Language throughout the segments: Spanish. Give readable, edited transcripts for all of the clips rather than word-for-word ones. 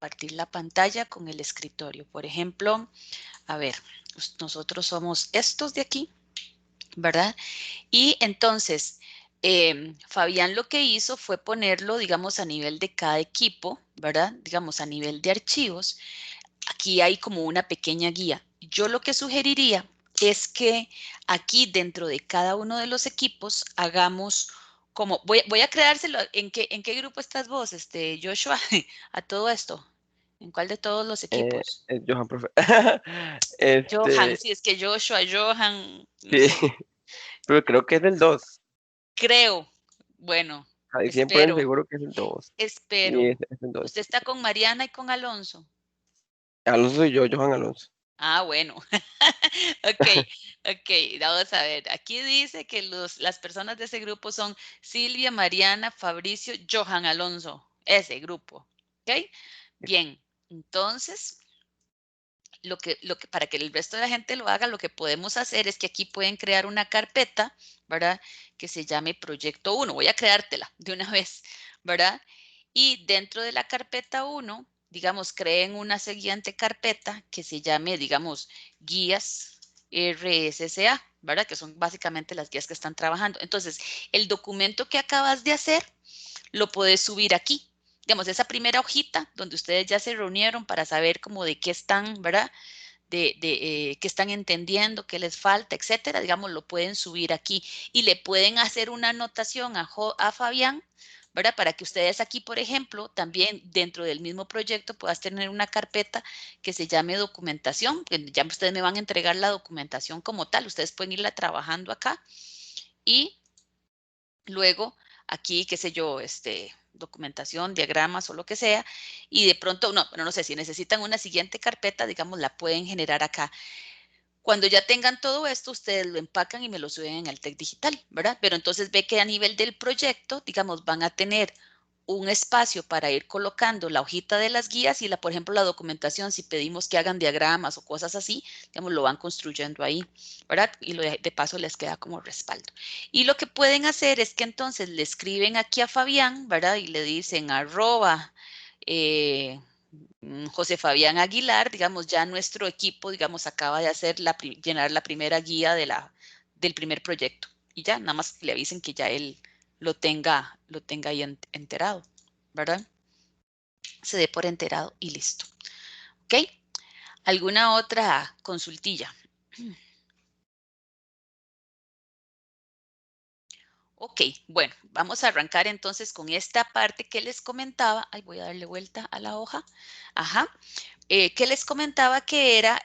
compartir la pantalla con el escritorio. Por ejemplo, a ver, nosotros somos estos de aquí, ¿verdad? Y entonces, Fabián lo que hizo fue ponerlo, digamos, a nivel de cada equipo, ¿verdad? Digamos, a nivel de archivos. Aquí hay como una pequeña guía. Yo lo que sugeriría es que aquí dentro de cada uno de los equipos hagamos como, voy a creárselo, ¿en qué grupo estás vos, Joshua, a todo esto? ¿En cuál de todos los equipos? Johan, profe. Johan, Este, sí, es que Joshua, Johan, no sí, sé, pero creo que es del 2. creo, bueno, Ahí 100% espero, seguro que es el 2. Sí, espero. es el 2. ¿Usted está con Mariana y con Alonso? Alonso y yo, Johan Alonso. Ah, bueno. Ok, ok, vamos a ver. Aquí dice que las personas de ese grupo son Silvia, Mariana, Fabricio, Johan Alonso. Ese grupo. Ok, bien. Entonces, para que el resto de la gente lo haga, lo que podemos hacer es que aquí pueden crear una carpeta, ¿verdad? Que se llame Proyecto 1. Voy a creártela de una vez, ¿verdad? Y dentro de la carpeta 1, digamos, creen una siguiente carpeta que se llame, digamos, guías RSSA, ¿verdad? Que son básicamente las guías que están trabajando. Entonces, el documento que acabas de hacer lo puedes subir aquí. Digamos, esa primera hojita donde ustedes ya se reunieron para saber cómo de qué están, ¿verdad? De qué están entendiendo, qué les falta, etcétera, digamos, lo pueden subir aquí y le pueden hacer una anotación a Fabián, ¿verdad? Para que ustedes aquí, por ejemplo, también dentro del mismo proyecto puedas tener una carpeta que se llame documentación, que ya ustedes me van a entregar la documentación como tal, ustedes pueden irla trabajando acá y luego aquí, qué sé yo, documentación, diagramas o lo que sea, y de pronto, no sé, si necesitan una siguiente carpeta, digamos, la pueden generar acá. Cuando ya tengan todo esto, ustedes lo empacan y me lo suben en el TEC digital, ¿verdad? Pero entonces ve que a nivel del proyecto, digamos, van a tener un espacio para ir colocando la hojita de las guías y por ejemplo, la documentación, si pedimos que hagan diagramas o cosas así, digamos, lo van construyendo ahí, ¿verdad? Y de paso les queda como respaldo. Y lo que pueden hacer es que entonces le escriben aquí a Fabián, ¿verdad? Y le dicen arroba, eh, José Fabián Aguilar, digamos, ya nuestro equipo, digamos, acaba de hacer llenar la primera guía del primer proyecto. Y ya, nada más le avisen que ya él lo tenga ahí enterado, ¿verdad? Se dé por enterado y listo. ¿Ok? ¿Alguna otra consultilla? Ok, bueno, vamos a arrancar entonces con esta parte que les comentaba. Ay, voy a darle vuelta a la hoja. Ajá. Que les comentaba que era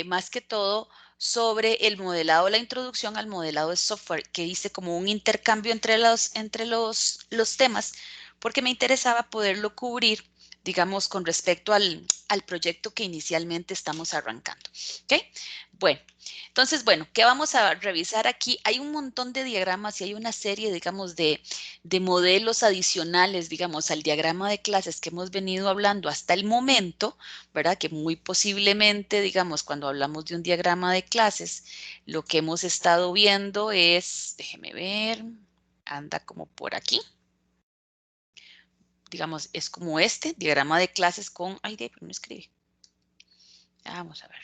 más que todo sobre el modelado, la introducción al modelado de software, que hice como un intercambio entre los temas, porque me interesaba poderlo cubrir, digamos, con respecto al proyecto que inicialmente estamos arrancando. ¿Ok? Bueno, entonces, bueno, ¿qué vamos a revisar aquí? Hay un montón de diagramas y hay una serie, digamos, de modelos adicionales, digamos, al diagrama de clases que hemos venido hablando hasta el momento, ¿verdad? Que muy posiblemente, digamos, cuando hablamos de un diagrama de clases, lo que hemos estado viendo es, déjeme ver, anda como por aquí, digamos, es como este diagrama de clases con, ay, pero no escribe. Vamos a ver,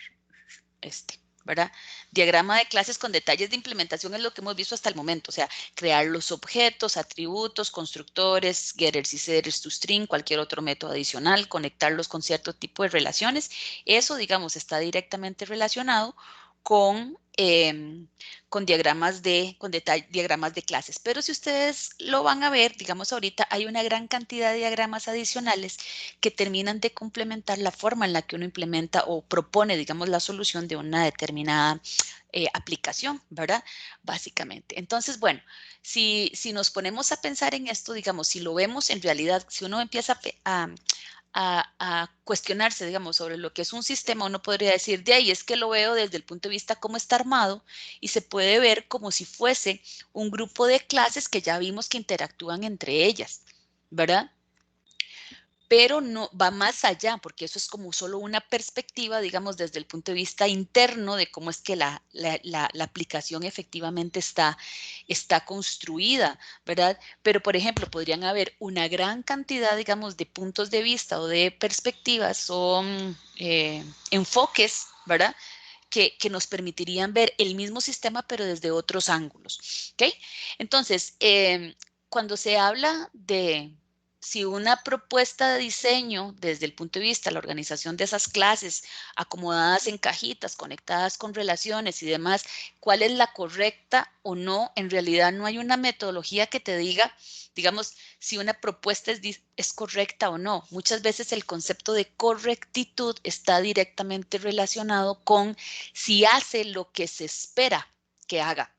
¿verdad? Diagrama de clases con detalles de implementación es lo que hemos visto hasta el momento, o sea, crear los objetos, atributos, constructores, getters y setters to string, cualquier otro método adicional, conectarlos con cierto tipo de relaciones. Eso, digamos, está directamente relacionado con diagramas de clases. Pero si ustedes lo van a ver, digamos ahorita hay una gran cantidad de diagramas adicionales que terminan de complementar la forma en la que uno implementa o propone, digamos, la solución de una determinada aplicación, ¿verdad? Básicamente. Entonces, bueno, si nos ponemos a pensar en esto, digamos, si lo vemos en realidad, si uno empieza a cuestionarse, digamos, sobre lo que es un sistema, uno podría decir, de ahí es que lo veo desde el punto de vista cómo está armado y se puede ver como si fuese un grupo de clases que ya vimos que interactúan entre ellas, ¿verdad? pero no va más allá, porque eso es como solo una perspectiva, digamos, desde el punto de vista interno de cómo es que la aplicación efectivamente está construida, ¿verdad? Pero, por ejemplo, podrían haber una gran cantidad, digamos, de puntos de vista o de perspectivas o enfoques, ¿verdad? Que nos permitirían ver el mismo sistema, pero desde otros ángulos, ¿ok? Entonces, cuando se habla de si una propuesta de diseño desde el punto de vista de la organización de esas clases acomodadas en cajitas, conectadas con relaciones y demás, cuál es la correcta o no, en realidad no hay una metodología que te diga, digamos, si una propuesta es correcta o no. Muchas veces el concepto de correctitud está directamente relacionado con si hace lo que se espera que haga,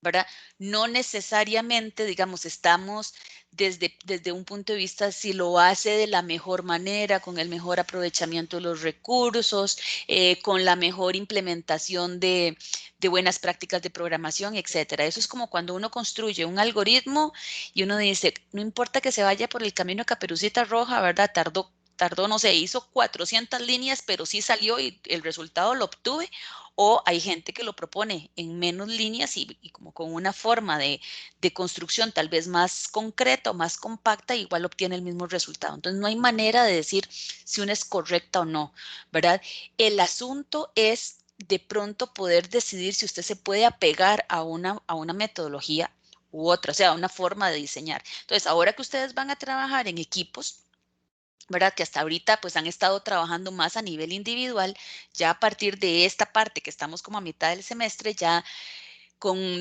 ¿verdad? No necesariamente, digamos, estamos desde un punto de vista si lo hace de la mejor manera, con el mejor aprovechamiento de los recursos, con la mejor implementación de buenas prácticas de programación, etcétera. Eso es como cuando uno construye un algoritmo y uno dice, no importa que se vaya por el camino de Caperucita Roja, ¿verdad? Tardó, no sé, hizo 400 líneas, pero sí salió y el resultado lo obtuve. O hay gente que lo propone en menos líneas y como con una forma de construcción tal vez más concreta o más compacta, igual obtiene el mismo resultado. Entonces no hay manera de decir si una es correcta o no, ¿verdad? El asunto es de pronto poder decidir si usted se puede apegar a una metodología u otra, o sea, a una forma de diseñar. Entonces, ahora que ustedes van a trabajar en equipos, ¿verdad? Que hasta ahorita pues han estado trabajando más a nivel individual, ya a partir de esta parte que estamos como a mitad del semestre, ya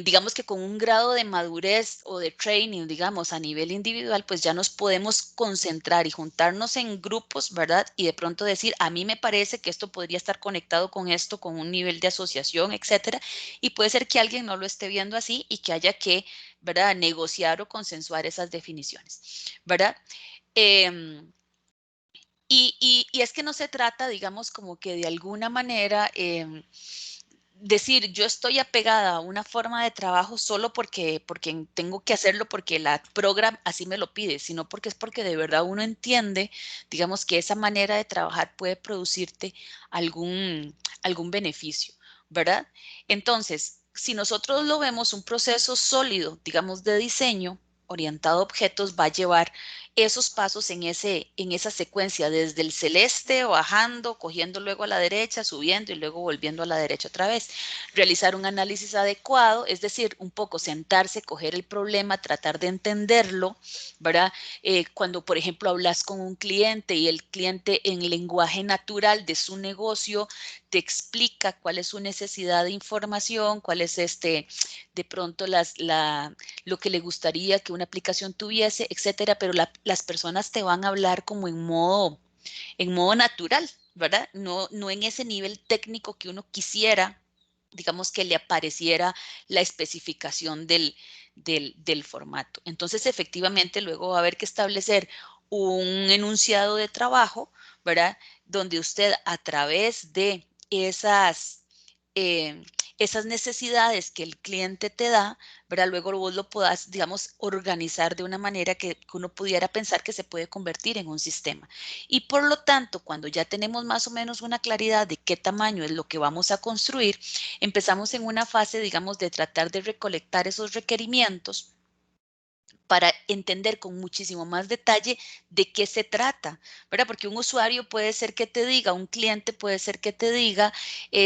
digamos que con un grado de madurez o de training, digamos, a nivel individual, pues ya nos podemos concentrar y juntarnos en grupos, ¿verdad? Y de pronto decir, a mí me parece que esto podría estar conectado con esto, con un nivel de asociación, etcétera, y puede ser que alguien no lo esté viendo así y que haya que, ¿verdad? Negociar o consensuar esas definiciones, ¿verdad? Y es que no se trata, digamos, como que de alguna manera decir yo estoy apegada a una forma de trabajo solo porque tengo que hacerlo porque la program así me lo pide, sino porque es porque de verdad uno entiende, digamos, que esa manera de trabajar puede producirte algún beneficio, ¿verdad? Entonces, si nosotros lo vemos un proceso sólido, digamos, de diseño orientado a objetos, va a llevar esos pasos en esa secuencia, desde el celeste bajando, cogiendo luego a la derecha, subiendo y luego volviendo a la derecha otra vez. Realizar un análisis adecuado, es decir, un poco sentarse, coger el problema, tratar de entenderlo, ¿verdad? Cuando, por ejemplo, hablas con un cliente y el cliente en lenguaje natural de su negocio te explica cuál es su necesidad de información, cuál es de pronto lo que le gustaría que una aplicación tuviese, etcétera, pero las personas te van a hablar como en modo natural, ¿verdad? No en ese nivel técnico que uno quisiera, digamos, que le apareciera la especificación del formato. Entonces, efectivamente, luego va a haber que establecer un enunciado de trabajo, ¿verdad? Donde usted a través de eh, esas necesidades que el cliente te da, ¿verdad? Luego vos lo puedas, digamos, organizar de una manera que uno pudiera pensar que se puede convertir en un sistema. Y por lo tanto, cuando ya tenemos más o menos una claridad de qué tamaño es lo que vamos a construir, empezamos en una fase, digamos, de tratar de recolectar esos requerimientos para entender con muchísimo más detalle de qué se trata, ¿verdad? Porque un usuario puede ser que te diga, un cliente puede ser que te diga,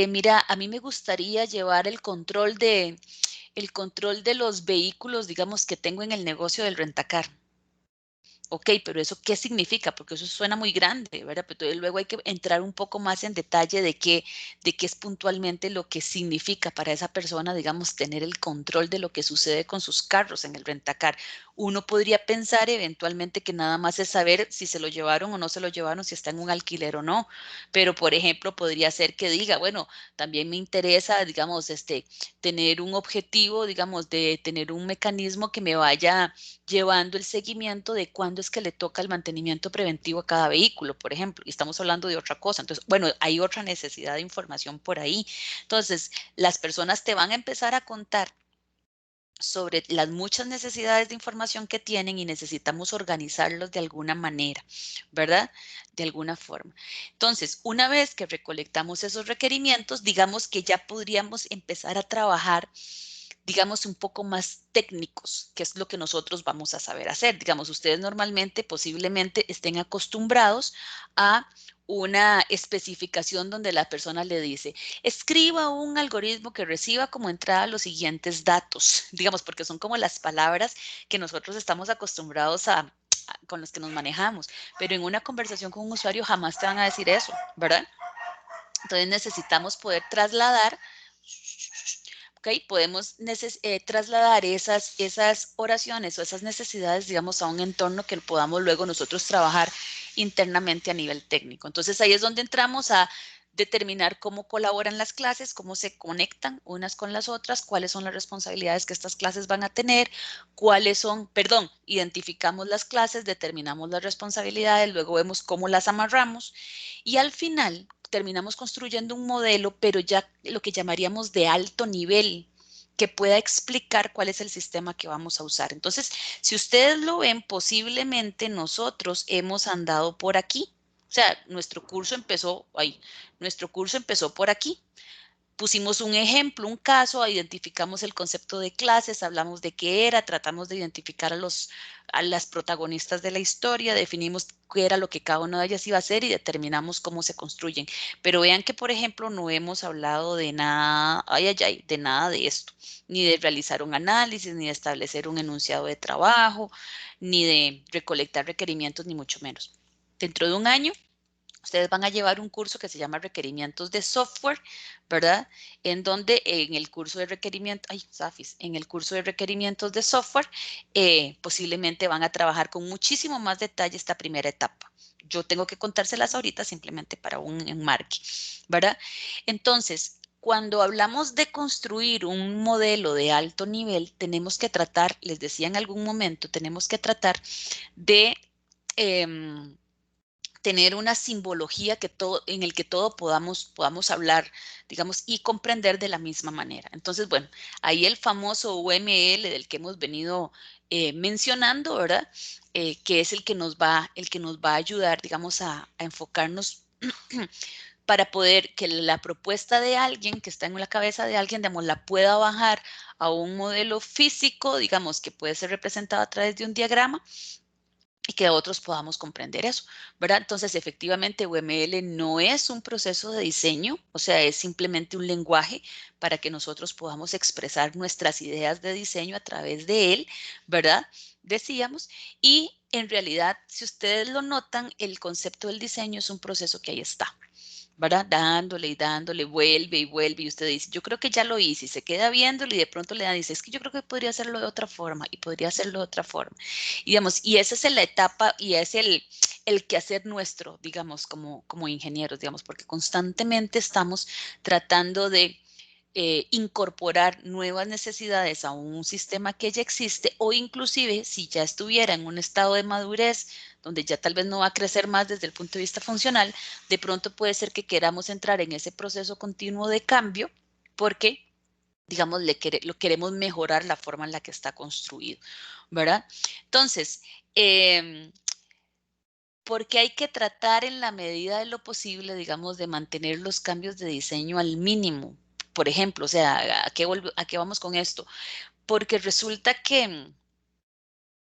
mira, a mí me gustaría llevar el control de los vehículos, digamos, que tengo en el negocio del rentacar. Ok, pero eso ¿qué significa? Porque eso suena muy grande, ¿verdad? Pero entonces luego hay que entrar un poco más en detalle de qué es puntualmente lo que significa para esa persona, digamos, tener el control de lo que sucede con sus carros en el rentacar. Uno podría pensar eventualmente que nada más es saber si se lo llevaron o no se lo llevaron, si está en un alquiler o no. Pero, por ejemplo, podría ser que diga, bueno, también me interesa, digamos, tener un objetivo, digamos, de tener un mecanismo que me vaya llevando el seguimiento de cuándo es que le toca el mantenimiento preventivo a cada vehículo, por ejemplo, y estamos hablando de otra cosa. Entonces, bueno, hay otra necesidad de información por ahí. Entonces, las personas te van a empezar a contar sobre las muchas necesidades de información que tienen y necesitamos organizarlos de alguna manera, ¿verdad? De alguna forma. Entonces, una vez que recolectamos esos requerimientos, digamos que ya podríamos empezar a trabajar, digamos, un poco más técnicos, que es lo que nosotros vamos a saber hacer. Digamos, ustedes normalmente, posiblemente, estén acostumbrados a una especificación donde la persona le dice, escriba un algoritmo que reciba como entrada los siguientes datos, digamos, porque son como las palabras que nosotros estamos acostumbrados con las que nos manejamos, pero en una conversación con un usuario jamás te van a decir eso, ¿verdad? Entonces necesitamos poder trasladar, ¿ok? Podemos trasladar esas oraciones o esas necesidades, digamos, a un entorno que podamos luego nosotros trabajar internamente a nivel técnico. Entonces ahí es donde entramos a determinar cómo colaboran las clases, cómo se conectan unas con las otras, cuáles son las responsabilidades que estas clases van a tener, identificamos las clases, determinamos las responsabilidades, luego vemos cómo las amarramos y al final terminamos construyendo un modelo, pero ya lo que llamaríamos de alto nivel, que pueda explicar cuál es el sistema que vamos a usar. Entonces, si ustedes lo ven, posiblemente nosotros hemos andado por aquí. O sea, nuestro curso empezó por aquí. Pusimos un ejemplo, un caso, identificamos el concepto de clases, hablamos de qué era, tratamos de identificar a las protagonistas de la historia, definimos qué era lo que cada una de ellas iba a hacer y determinamos cómo se construyen. Pero vean que, por ejemplo, no hemos hablado de nada, de nada de esto, ni de realizar un análisis, ni de establecer un enunciado de trabajo, ni de recolectar requerimientos, ni mucho menos. Dentro de un año ustedes van a llevar un curso que se llama Requerimientos de Software, ¿verdad? En donde en el curso de requerimientos de software, posiblemente van a trabajar con muchísimo más detalle esta primera etapa. Yo tengo que contárselas ahorita simplemente para un enmarque, ¿verdad? Entonces, cuando hablamos de construir un modelo de alto nivel, tenemos que tratar, les decía en algún momento, tenemos que tratar de tener una simbología en el que todo podamos hablar, digamos, y comprender de la misma manera. Entonces, bueno, ahí el famoso UML del que hemos venido mencionando, ¿verdad? Que es el que nos va a ayudar, digamos, a enfocarnos para poder que la propuesta de alguien que está en la cabeza de alguien, digamos, la pueda bajar a un modelo físico, digamos, que puede ser representado a través de un diagrama y que otros podamos comprender eso, ¿verdad? Entonces, efectivamente, UML no es un proceso de diseño, o sea, es simplemente un lenguaje para que nosotros podamos expresar nuestras ideas de diseño a través de él, ¿verdad? Decíamos, y en realidad, si ustedes lo notan, el concepto del diseño es un proceso que ahí está, ¿verdad? Dándole y dándole, vuelve y vuelve, y usted dice, yo creo que ya lo hice, y se queda viéndolo y de pronto le da, dice, es que yo creo que podría hacerlo de otra forma, y podría hacerlo de otra forma. Y digamos, y esa es la etapa, y es el quehacer nuestro, digamos, como ingenieros, digamos, porque constantemente estamos tratando de incorporar nuevas necesidades a un sistema que ya existe o inclusive si ya estuviera en un estado de madurez donde ya tal vez no va a crecer más desde el punto de vista funcional, de pronto puede ser que queramos entrar en ese proceso continuo de cambio porque, digamos, lo queremos mejorar la forma en la que está construido, ¿verdad? Entonces, porque hay que tratar en la medida de lo posible, digamos, de mantener los cambios de diseño al mínimo. Por ejemplo, o sea, ¿a qué vamos con esto? Porque resulta que,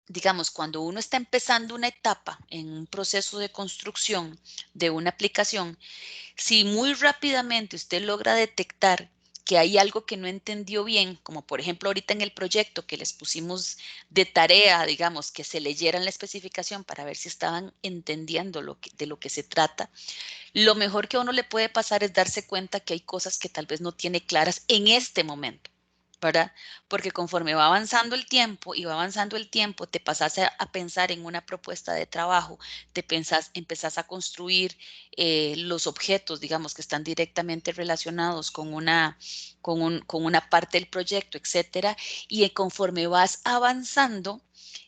digamos, cuando uno está empezando una etapa en un proceso de construcción de una aplicación, si muy rápidamente usted logra detectar que hay algo que no entendió bien, como por ejemplo ahorita en el proyecto que les pusimos de tarea, digamos, que se leyeran la especificación para ver si estaban entendiendo de lo que se trata, lo mejor que a uno le puede pasar es darse cuenta que hay cosas que tal vez no tiene claras en este momento, ¿verdad? Porque conforme va avanzando el tiempo y va avanzando el tiempo, te pasas a pensar en una propuesta de trabajo, empezás a construir los objetos, digamos, que están directamente relacionados con una parte del proyecto, etcétera, y conforme vas avanzando,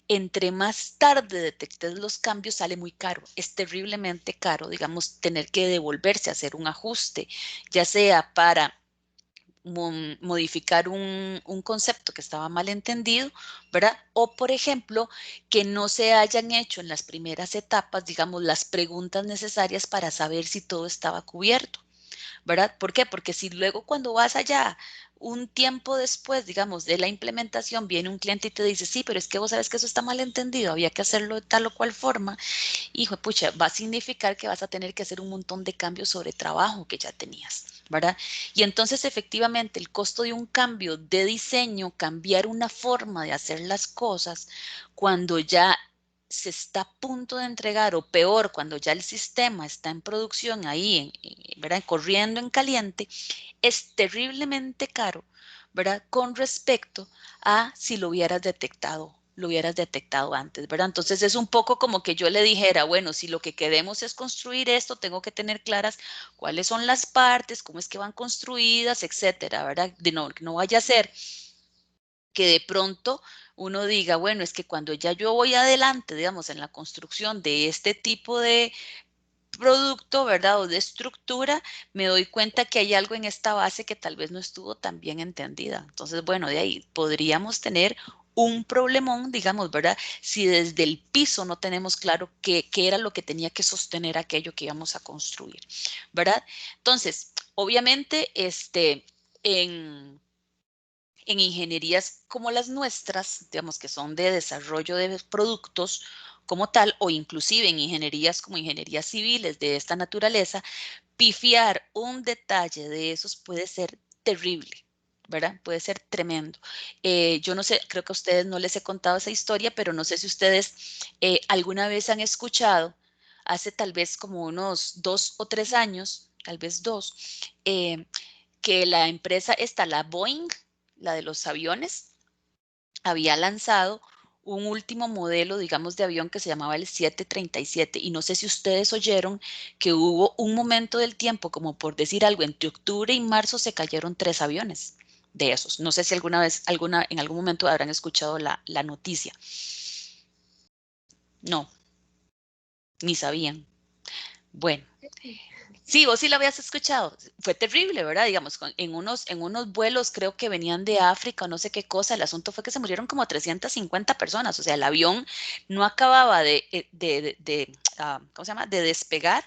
entre más tarde detectes los cambios, sale muy caro. Es terriblemente caro, digamos, tener que devolverse a hacer un ajuste, ya sea para modificar un concepto que estaba mal entendido, ¿verdad? O, por ejemplo, que no se hayan hecho en las primeras etapas, digamos, las preguntas necesarias para saber si todo estaba cubierto, ¿verdad? ¿Por qué? Porque si luego cuando vas allá un tiempo después, digamos, de la implementación, viene un cliente y te dice, sí, pero es que vos sabes que eso está mal entendido, había que hacerlo de tal o cual forma, hijo, pucha, va a significar que vas a tener que hacer un montón de cambios sobre trabajo que ya tenías, ¿verdad? Y entonces efectivamente el costo de un cambio de diseño, cambiar una forma de hacer las cosas, cuando ya se está a punto de entregar, o peor, cuando ya el sistema está en producción ahí, ¿verdad? Corriendo en caliente, es terriblemente caro, ¿verdad? Con respecto a si lo hubieras detectado antes, ¿verdad? Entonces es un poco como que yo le dijera, bueno, si lo que queremos es construir esto, tengo que tener claras cuáles son las partes, cómo es que van construidas, etcétera, ¿verdad? No vaya a ser que de pronto uno diga, bueno, es que cuando ya yo voy adelante, digamos, en la construcción de este tipo de producto, ¿verdad? O de estructura, me doy cuenta que hay algo en esta base que tal vez no estuvo tan bien entendida. Entonces, bueno, de ahí podríamos tener un problemón, digamos, ¿verdad? Si desde el piso no tenemos claro qué era lo que tenía que sostener aquello que íbamos a construir, ¿verdad? Entonces, obviamente, en ingenierías como las nuestras, digamos que son de desarrollo de productos como tal, o inclusive en ingenierías como ingenierías civiles de esta naturaleza, pifiar un detalle de esos puede ser terrible, ¿verdad? Puede ser tremendo. Yo no sé, creo que a ustedes no les he contado esa historia, pero no sé si ustedes alguna vez han escuchado, hace tal vez como unos 2 o 3 años, tal vez dos, que la empresa esta, la Boeing, la de los aviones, había lanzado un último modelo, digamos, de avión que se llamaba el 737. Y no sé si ustedes oyeron que hubo un momento del tiempo, como por decir algo, entre octubre y marzo se cayeron 3 aviones de esos. No sé si alguna vez, en algún momento habrán escuchado la noticia. No, ni sabían. Bueno, sí, vos sí lo habías escuchado. Fue terrible, ¿verdad? Digamos, en unos vuelos creo que venían de África o no sé qué cosa. El asunto fue que se murieron como 350 personas. O sea, el avión no acababa ¿cómo se llama? De despegar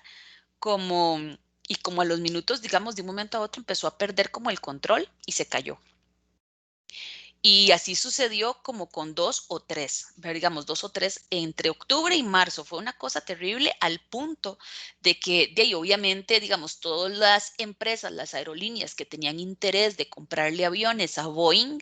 como, y como a los minutos, digamos, de un momento a otro empezó a perder como el control y se cayó. Y así sucedió como con 2 o 3, digamos 2 o 3 entre octubre y marzo. Fue una cosa terrible al punto de que, de ahí, obviamente, digamos, todas las empresas, las aerolíneas que tenían interés de comprarle aviones a Boeing,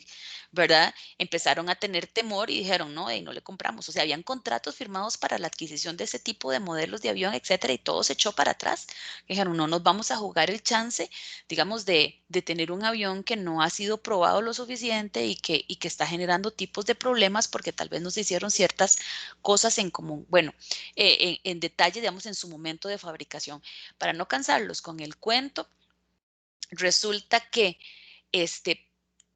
¿verdad? Empezaron a tener temor y dijeron, no, no le compramos. O sea, habían contratos firmados para la adquisición de ese tipo de modelos de avión, etcétera, y todo se echó para atrás. Dijeron, no nos vamos a jugar el chance, digamos, de tener un avión que no ha sido probado lo suficiente y que está generando tipos de problemas porque tal vez nos hicieron ciertas cosas en común. Bueno, en detalle, digamos, en su momento de fabricación. Para no cansarlos con el cuento, resulta que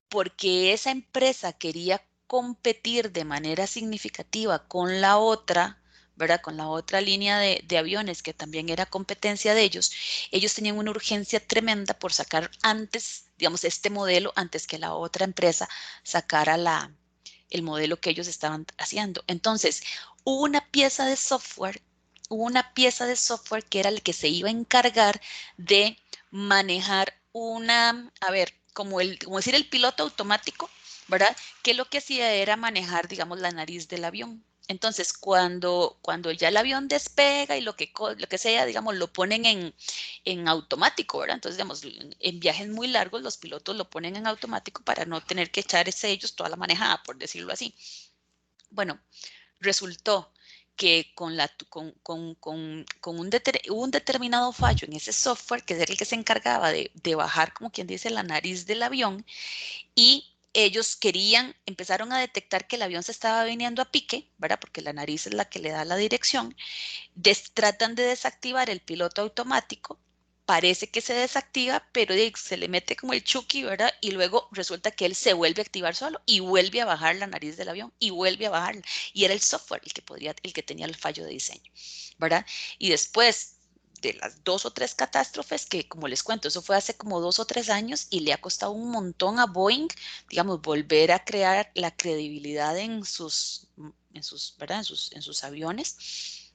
porque esa empresa quería competir de manera significativa con la otra, ¿verdad? Con la otra línea de aviones que también era competencia de ellos tenían una urgencia tremenda por sacar antes, digamos, este modelo antes que la otra empresa sacara el modelo que ellos estaban haciendo. Entonces, hubo una pieza de software, que era el que se iba a encargar de manejar a ver, como decir el piloto automático, ¿verdad? Que lo que hacía era manejar, digamos, la nariz del avión. Entonces, cuando ya el avión despega y lo que sea, digamos, lo ponen en automático, ¿verdad? Entonces, digamos, en viajes muy largos los pilotos lo ponen en automático para no tener que echar ellos toda la manejada, por decirlo así. Bueno, resultó que hubo un determinado fallo en ese software, que era el que se encargaba de bajar, como quien dice, la nariz del avión, y ellos empezaron a detectar que el avión se estaba viniendo a pique, ¿verdad? Porque la nariz es la que le da la dirección. Tratan de desactivar el piloto automático, parece que se desactiva, pero se le mete como el Chucky, ¿verdad? Y luego resulta que él se vuelve a activar solo y vuelve a bajar la nariz del avión y vuelve a bajarla. Y era el software el que tenía el fallo de diseño, ¿verdad? Y después de las 2 o 3 catástrofes que, como les cuento, eso fue hace como 2 o 3 años y le ha costado un montón a Boeing, digamos, volver a crear la credibilidad ¿verdad? En sus aviones.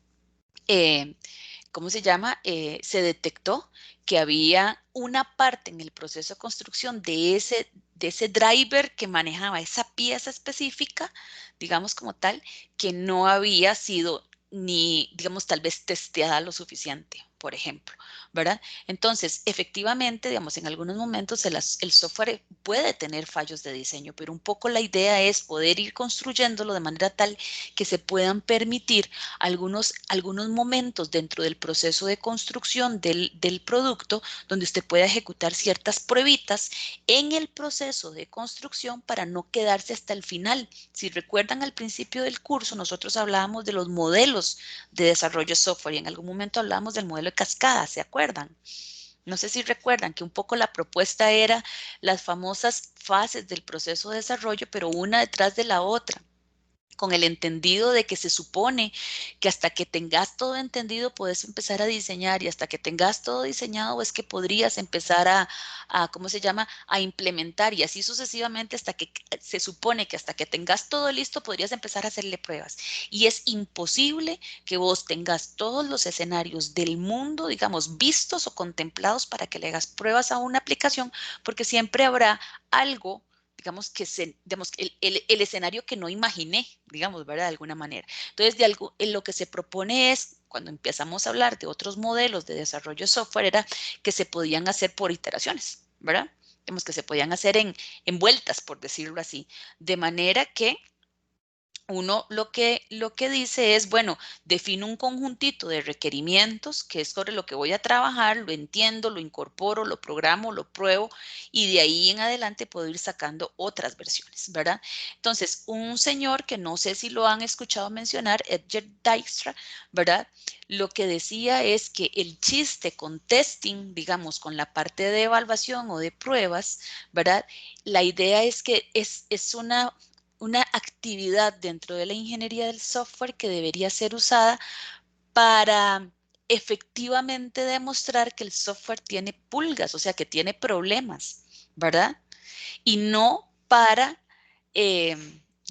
¿Cómo se llama? Se detectó que había una parte en el proceso de construcción de ese driver que manejaba esa pieza específica, digamos como tal, que no había sido ni, digamos, tal vez testeada lo suficiente, por ejemplo, ¿verdad? Entonces, efectivamente, digamos, en algunos momentos el software puede tener fallos de diseño, pero un poco la idea es poder ir construyéndolo de manera tal que se puedan permitir algunos momentos dentro del proceso de construcción del producto donde usted pueda ejecutar ciertas pruebitas en el proceso de construcción para no quedarse hasta el final. Si recuerdan al principio del curso, nosotros hablábamos de los modelos de desarrollo de software y en algún momento hablábamos del modelo de cascada, ¿se acuerdan? No sé si recuerdan que un poco la propuesta era las famosas fases del proceso de desarrollo, pero una detrás de la otra, con el entendido de que se supone que hasta que tengas todo entendido puedes empezar a diseñar y hasta que tengas todo diseñado es que podrías empezar ¿cómo se llama?, a implementar y así sucesivamente hasta que se supone que hasta que tengas todo listo podrías empezar a hacerle pruebas. Y es imposible que vos tengas todos los escenarios del mundo, digamos, vistos o contemplados para que le hagas pruebas a una aplicación porque siempre habrá algo, digamos, digamos, el escenario que no imaginé, digamos, ¿verdad? De alguna manera. Entonces, lo que se propone es, cuando empezamos a hablar de otros modelos de desarrollo de software, era que se podían hacer por iteraciones, ¿verdad? Digamos que se podían hacer en vueltas, por decirlo así, de manera que uno lo que dice es, bueno, defino un conjuntito de requerimientos, que es sobre lo que voy a trabajar, lo entiendo, lo incorporo, lo programo, lo pruebo y de ahí en adelante puedo ir sacando otras versiones, ¿verdad? Entonces, un señor que no sé si lo han escuchado mencionar, Edgar Dijkstra, ¿verdad? Lo que decía es que el chiste con testing, digamos, con la parte de evaluación o de pruebas, ¿verdad? La idea es que es una actividad dentro de la ingeniería del software que debería ser usada para efectivamente demostrar que el software tiene pulgas, o sea, que tiene problemas, ¿verdad? Y no para eh,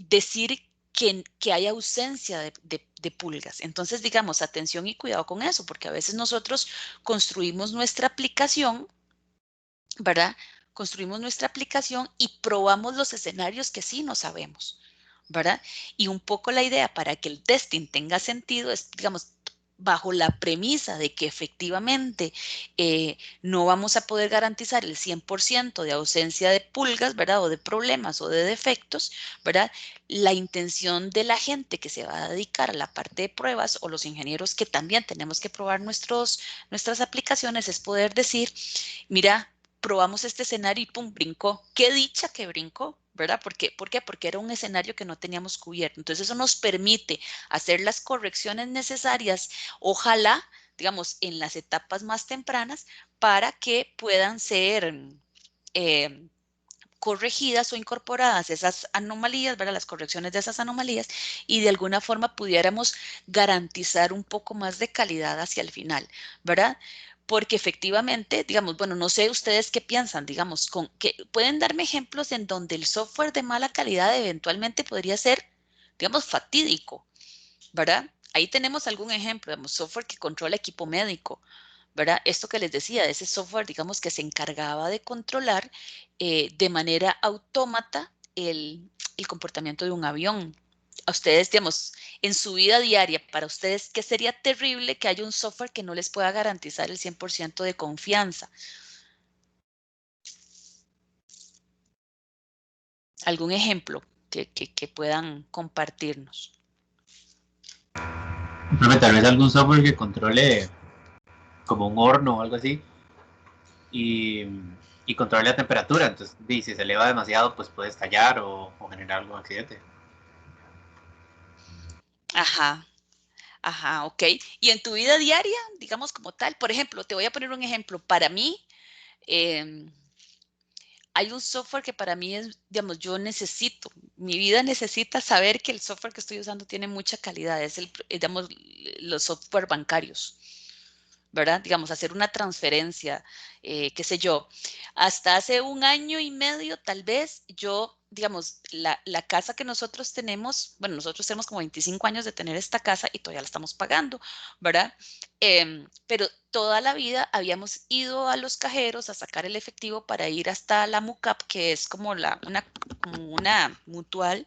decir que hay ausencia de pulgas. Entonces, digamos, atención y cuidado con eso, porque a veces nosotros construimos nuestra aplicación, ¿verdad? Construimos nuestra aplicación y probamos los escenarios que sí no sabemos, ¿verdad? Y un poco la idea para que el testing tenga sentido es, digamos, bajo la premisa de que efectivamente no vamos a poder garantizar el 100% de ausencia de pulgas, ¿verdad? O de problemas o de defectos, ¿verdad? La intención de la gente que se va a dedicar a la parte de pruebas o los ingenieros que también tenemos que probar nuestras aplicaciones es poder decir, mira, probamos este escenario y pum, brincó. Qué dicha que brincó, ¿verdad? ¿Por qué? Porque era un escenario que no teníamos cubierto. Entonces eso nos permite hacer las correcciones necesarias, ojalá, digamos, en las etapas más tempranas, para que puedan ser eh, corregidas o incorporadas esas anomalías, ¿verdad? Las correcciones de esas anomalías y de alguna forma pudiéramos garantizar un poco más de calidad hacia el final, ¿verdad? Porque efectivamente, digamos, bueno, no sé ustedes qué piensan, digamos, que pueden darme ejemplos en donde el software de mala calidad eventualmente podría ser, digamos, fatídico, ¿verdad? Ahí tenemos algún ejemplo, digamos, software que controla equipo médico, ¿verdad? Esto que les decía, ese software, digamos, que se encargaba de controlar de manera autómata el comportamiento de un avión. A ustedes, digamos, en su vida diaria, para ustedes, ¿qué sería terrible que haya un software que no les pueda garantizar el 100% de confianza? ¿Algún ejemplo que puedan compartirnos? Tal vez algún software que controle como un horno o algo así y, y controle la temperatura. Entonces, si se eleva demasiado, pues puede estallar o generar algún accidente. Ajá, ajá, ok. Y en tu vida diaria, digamos como tal, por ejemplo, te voy a poner un ejemplo. Para mí, eh, hay un software que para mí es, digamos, yo necesito, mi vida necesita saber que el software que estoy usando tiene mucha calidad. Es digamos, los software bancarios, ¿verdad? Digamos, hacer una transferencia, qué sé yo. Hasta hace 1 año y medio, tal vez, yo, digamos, la casa que nosotros tenemos, bueno, nosotros tenemos como 25 años de tener esta casa y todavía la estamos pagando, ¿verdad? Pero toda la vida habíamos ido a los cajeros a sacar el efectivo para ir hasta la MUCAP, que es como una mutual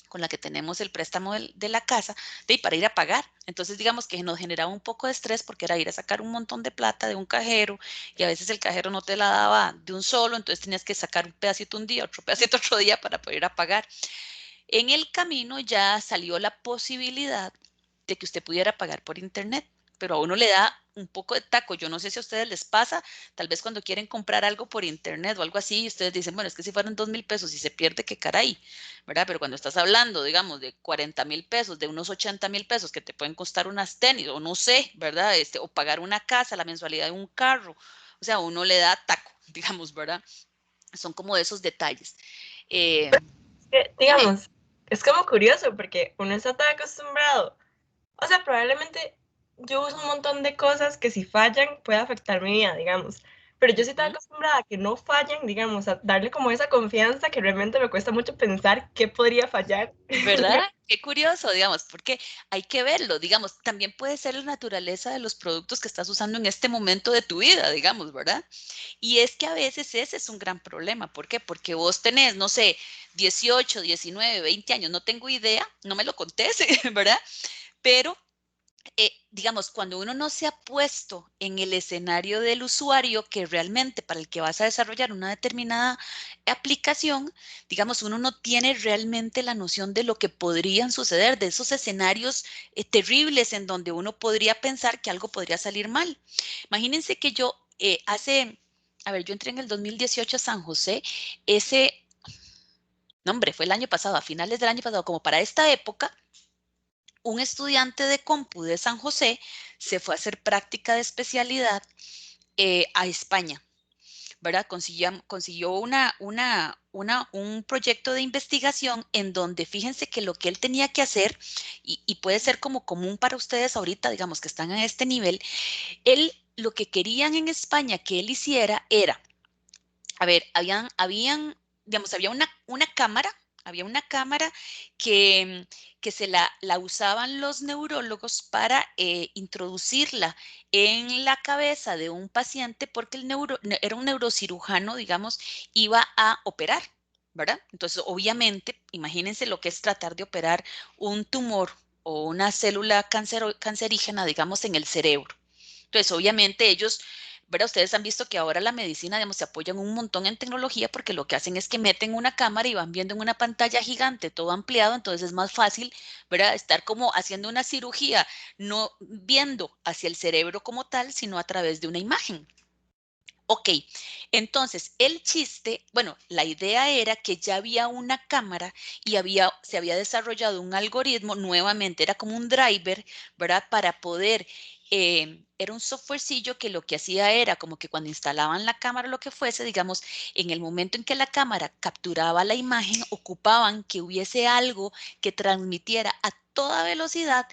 con la que tenemos el préstamo de la casa, para ir a pagar. Entonces, digamos que nos generaba un poco de estrés porque era ir a sacar un montón de plata de un cajero y a veces el cajero no te la daba de un solo, entonces tenías que sacar un pedacito un día, otro pedacito otro día para poder ir a pagar. En el camino ya salió la posibilidad de que usted pudiera pagar por internet, pero a uno le da un poco de taco. Yo no sé si a ustedes les pasa, tal vez cuando quieren comprar algo por internet o algo así, y ustedes dicen, bueno, es que si fueran 2,000 pesos y se pierde, qué caray, ¿verdad? Pero cuando estás hablando, digamos, de 40,000 pesos, de unos 80,000 pesos que te pueden costar unas tenis, o no sé, ¿verdad? O pagar una casa, la mensualidad de un carro, o sea, a uno le da taco, digamos, ¿verdad? Son como de esos detalles. Dime. Digamos, es como curioso porque uno está tan acostumbrado. O sea, probablemente yo uso un montón de cosas que si fallan puede afectar mi vida, digamos. Pero yo estoy tan acostumbrada a que no fallen, digamos, a darle como esa confianza que realmente me cuesta mucho pensar qué podría fallar. ¿Verdad? Qué curioso, digamos, porque hay que verlo, digamos, también puede ser la naturaleza de los productos que estás usando en este momento de tu vida, digamos, ¿verdad? Y es que a veces ese es un gran problema. ¿Por qué? Porque vos tenés, no sé, 18, 19, 20 años, no tengo idea, no me lo contés, ¿verdad? Pero digamos, cuando uno no se ha puesto en el escenario del usuario que realmente para el que vas a desarrollar una determinada aplicación, digamos, uno no tiene realmente la noción de lo que podrían suceder, de esos escenarios terribles en donde uno podría pensar que algo podría salir mal. Imagínense que yo yo entré en el 2018 a San José, no hombre, fue el año pasado, a finales del año pasado, como para esta época, un estudiante de compu de San José se fue a hacer práctica de especialidad a España, ¿verdad? Consiguió un proyecto de investigación en donde fíjense que lo que él tenía que hacer, y puede ser como común para ustedes ahorita, digamos que están a este nivel, él lo que querían en España que él hiciera era, a ver, digamos, había una cámara que, que la usaban los neurólogos para introducirla en la cabeza de un paciente porque era un neurocirujano, digamos, iba a operar, ¿verdad? Entonces, obviamente, imagínense lo que es tratar de operar un tumor o una célula cancerígena, digamos, en el cerebro. Entonces, obviamente ellos, ¿verdad? Ustedes han visto que ahora la medicina, digamos, se apoyan un montón en tecnología porque lo que hacen es que meten una cámara y van viendo en una pantalla gigante todo ampliado, entonces es más fácil, ¿verdad? Estar como haciendo una cirugía, no viendo hacia el cerebro como tal, sino a través de una imagen. Ok, entonces el chiste, bueno, la idea era que ya había una cámara y se había desarrollado un algoritmo, nuevamente era como un driver, ¿verdad? Para poder, era un softwarecillo que lo que hacía era como que cuando instalaban la cámara o lo que fuese, digamos, en el momento en que la cámara capturaba la imagen, ocupaban que hubiese algo que transmitiera a toda velocidad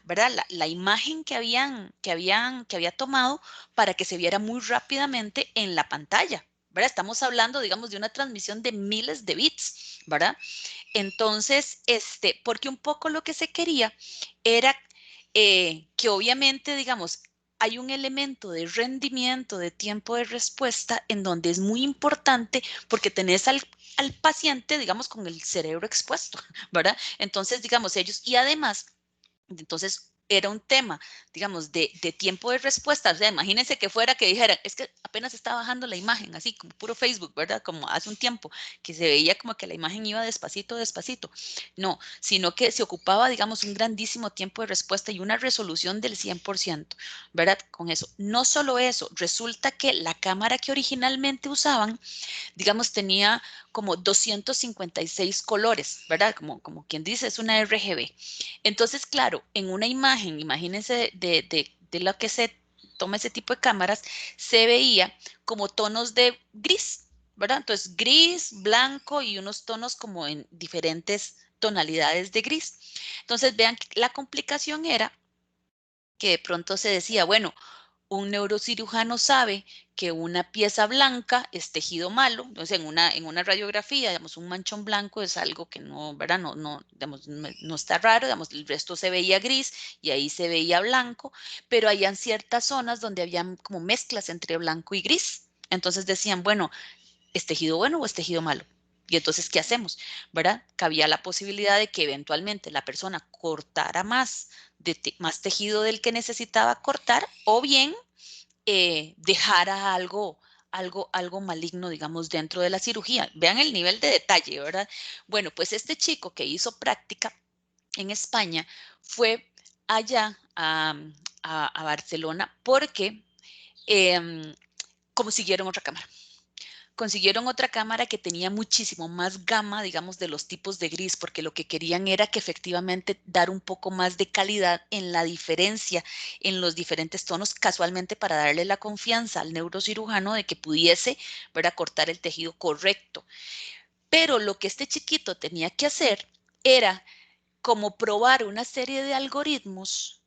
¿verdad? La imagen que había tomado para que se viera muy rápidamente en la pantalla, ¿verdad? Estamos hablando, digamos, de una transmisión de miles de bits, ¿verdad? Entonces, porque un poco lo que se quería era que obviamente, digamos, hay un elemento de rendimiento, de tiempo de respuesta, en donde es muy importante porque tenés al paciente, digamos, con el cerebro expuesto, ¿verdad? Entonces, digamos, ellos, y además, entonces, era un tema, digamos, de tiempo de respuesta. O sea, imagínense que fuera que dijeran, es que apenas está bajando la imagen, así como puro Facebook, ¿verdad? Como hace un tiempo, que se veía como que la imagen iba despacito, despacito. No, sino que se ocupaba, digamos, un grandísimo tiempo de respuesta y una resolución del 100%, ¿verdad? Con eso. No solo eso, resulta que la cámara que originalmente usaban, digamos, tenía como 256 colores, ¿verdad? Como quien dice, es una RGB. Entonces, claro, en una imagen, imagínense de lo que se toma ese tipo de cámaras, se veía como tonos de gris, ¿verdad? Entonces, gris, blanco y unos tonos como en diferentes tonalidades de gris. Entonces, vean, la complicación era que de pronto se decía, bueno, un neurocirujano sabe que una pieza blanca es tejido malo. Entonces, en una radiografía, digamos, un manchón blanco es algo que no, ¿verdad? Digamos, no está raro, digamos, el resto se veía gris y ahí se veía blanco, pero habían ciertas zonas donde habían como mezclas entre blanco y gris. Entonces decían, bueno, ¿es tejido bueno o es tejido malo? Y entonces, ¿qué hacemos? ¿Verdad? Cabía la posibilidad de que eventualmente la persona cortara más, más tejido del que necesitaba cortar, o bien dejara algo maligno, digamos, dentro de la cirugía. Vean el nivel de detalle, ¿verdad? Bueno, pues este chico que hizo práctica en España fue allá a Barcelona porque consiguieron otra cámara. Consiguieron otra cámara que tenía muchísimo más gama, digamos, de los tipos de gris, porque lo que querían era que efectivamente dar un poco más de calidad en la diferencia en los diferentes tonos, casualmente para darle la confianza al neurocirujano de que pudiese, ¿verdad?, cortar el tejido correcto. Pero lo que este chiquito tenía que hacer era como probar una serie de algoritmos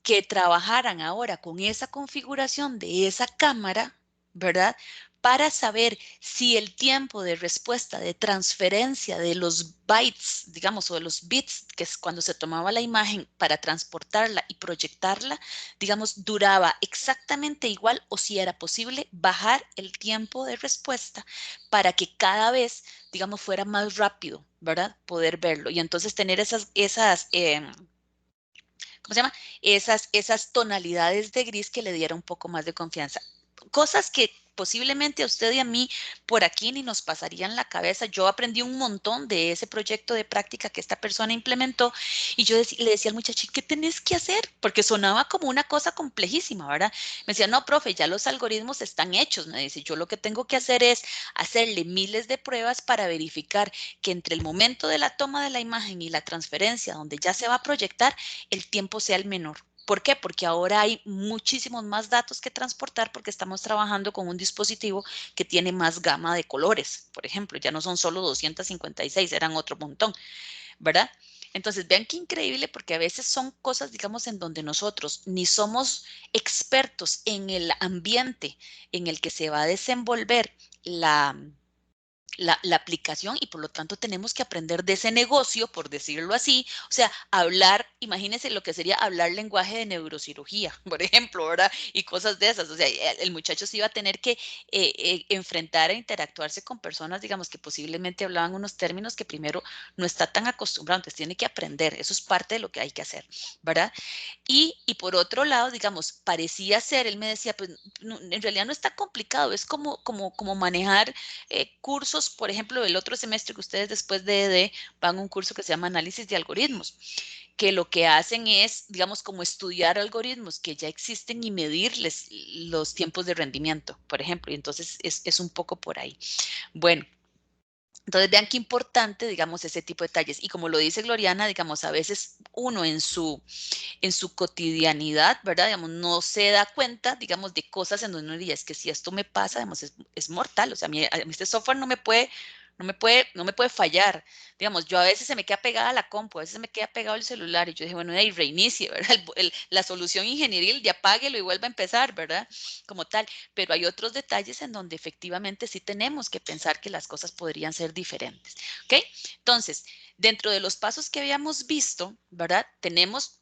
que trabajaran ahora con esa configuración de esa cámara, ¿verdad? Para saber si el tiempo de respuesta, de transferencia de los bytes, digamos, o de los bits, que es cuando se tomaba la imagen para transportarla y proyectarla, digamos, duraba exactamente igual o si era posible bajar el tiempo de respuesta para que cada vez, digamos, fuera más rápido, ¿verdad? Poder verlo. Y entonces tener ¿cómo se llama? Esas tonalidades de gris que le diera un poco más de confianza. Cosas que posiblemente a usted y a mí por aquí ni nos pasarían la cabeza. Yo aprendí un montón de ese proyecto de práctica que esta persona implementó y yo le decía al muchacho, ¿qué tenés que hacer? Porque sonaba como una cosa complejísima, ¿verdad? Me decía, no, profe, ya los algoritmos están hechos. Me dice, yo lo que tengo que hacer es hacerle miles de pruebas para verificar que entre el momento de la toma de la imagen y la transferencia, donde ya se va a proyectar, el tiempo sea el menor. ¿Por qué? Porque ahora hay muchísimos más datos que transportar porque estamos trabajando con un dispositivo que tiene más gama de colores. Por ejemplo, ya no son solo 256, eran otro montón, ¿verdad? Entonces, vean qué increíble porque a veces son cosas, digamos, en donde nosotros ni somos expertos en el ambiente en el que se va a desenvolver la aplicación y por lo tanto tenemos que aprender de ese negocio, por decirlo así, o sea, hablar, imagínense lo que sería hablar lenguaje de neurocirugía, por ejemplo, ¿verdad? Y cosas de esas, o sea, el muchacho se iba a tener que enfrentar e interactuarse con personas, digamos, que posiblemente hablaban unos términos que primero no está tan acostumbrado, entonces tiene que aprender, eso es parte de lo que hay que hacer, ¿verdad? Y por otro lado, digamos, parecía ser, él me decía, pues no, en realidad no está complicado, es como manejar cursos, por ejemplo, el otro semestre que ustedes después de ED van a un curso que se llama análisis de algoritmos, que lo que hacen es, digamos, como estudiar algoritmos que ya existen y medirles los tiempos de rendimiento, por ejemplo, y entonces es un poco por ahí. Bueno. Entonces, vean qué importante, digamos, ese tipo de detalles. Y como lo dice Gloriana, digamos, a veces uno en su cotidianidad, ¿verdad? Digamos, no se da cuenta, digamos, de cosas en donde uno diría, es que si esto me pasa, digamos, es mortal. O sea, a mí este software no me puede fallar. Digamos, yo a veces se me queda pegada la compu, a veces se me queda pegado el celular y yo dije, bueno, ahí reinicie, ¿verdad? La solución ingenieril de apáguelo y vuelva a empezar, ¿verdad? Como tal. Pero hay otros detalles en donde efectivamente sí tenemos que pensar que las cosas podrían ser diferentes, ¿ok? Entonces, dentro de los pasos que habíamos visto, ¿verdad? Tenemos,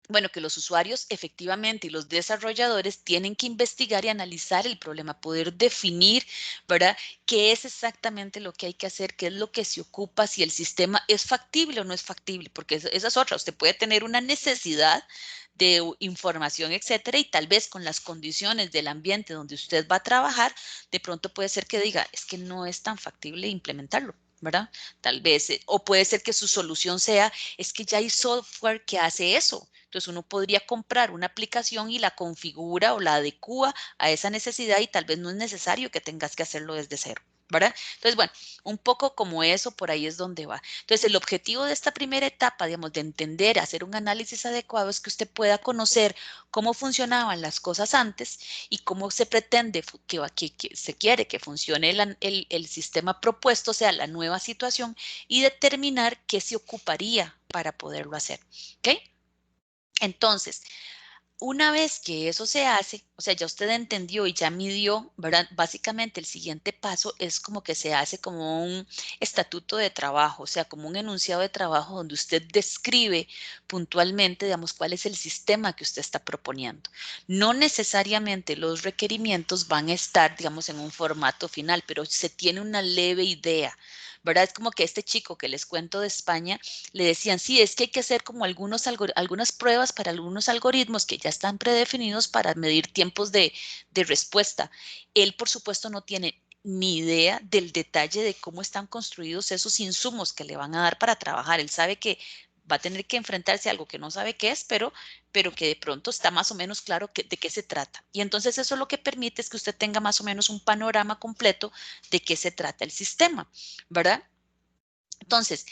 bueno, que los usuarios efectivamente y los desarrolladores tienen que investigar y analizar el problema, poder definir, ¿verdad? ¿Qué es exactamente lo que hay que hacer? ¿Qué es lo que se ocupa? Si el sistema es factible o no es factible, porque esa es otra. Usted puede tener una necesidad de información, etcétera, y tal vez con las condiciones del ambiente donde usted va a trabajar, de pronto puede ser que diga, es que no es tan factible implementarlo, ¿verdad? Tal vez, o puede ser que su solución sea, es que ya hay software que hace eso. Entonces uno podría comprar una aplicación y la configura o la adecua a esa necesidad y tal vez no es necesario que tengas que hacerlo desde cero, ¿verdad? Entonces, bueno, un poco como eso, por ahí es donde va. Entonces, el objetivo de esta primera etapa, digamos, de entender, hacer un análisis adecuado es que usted pueda conocer cómo funcionaban las cosas antes y cómo se pretende que se quiere que funcione el sistema propuesto, o sea, la nueva situación, y determinar qué se ocuparía para poderlo hacer, ¿ok? Entonces, una vez que eso se hace, o sea, ya usted entendió y ya midió, ¿verdad? Básicamente el siguiente paso es como que se hace como un estatuto de trabajo, o sea, como un enunciado de trabajo donde usted describe puntualmente, digamos, cuál es el sistema que usted está proponiendo. No necesariamente los requerimientos van a estar, digamos, en un formato final, pero se tiene una leve idea, ¿verdad? Es como que este chico que les cuento de España, le decían, sí, es que hay que hacer como algunas pruebas para algunos algoritmos que ya están predefinidos para medir tiempos de respuesta. Él, por supuesto, no tiene ni idea del detalle de cómo están construidos esos insumos que le van a dar para trabajar. Él sabe que va a tener que enfrentarse a algo que no sabe qué es, pero que de pronto está más o menos claro de qué se trata. Y entonces eso lo que permite es que usted tenga más o menos un panorama completo de qué se trata el sistema, ¿verdad? Entonces,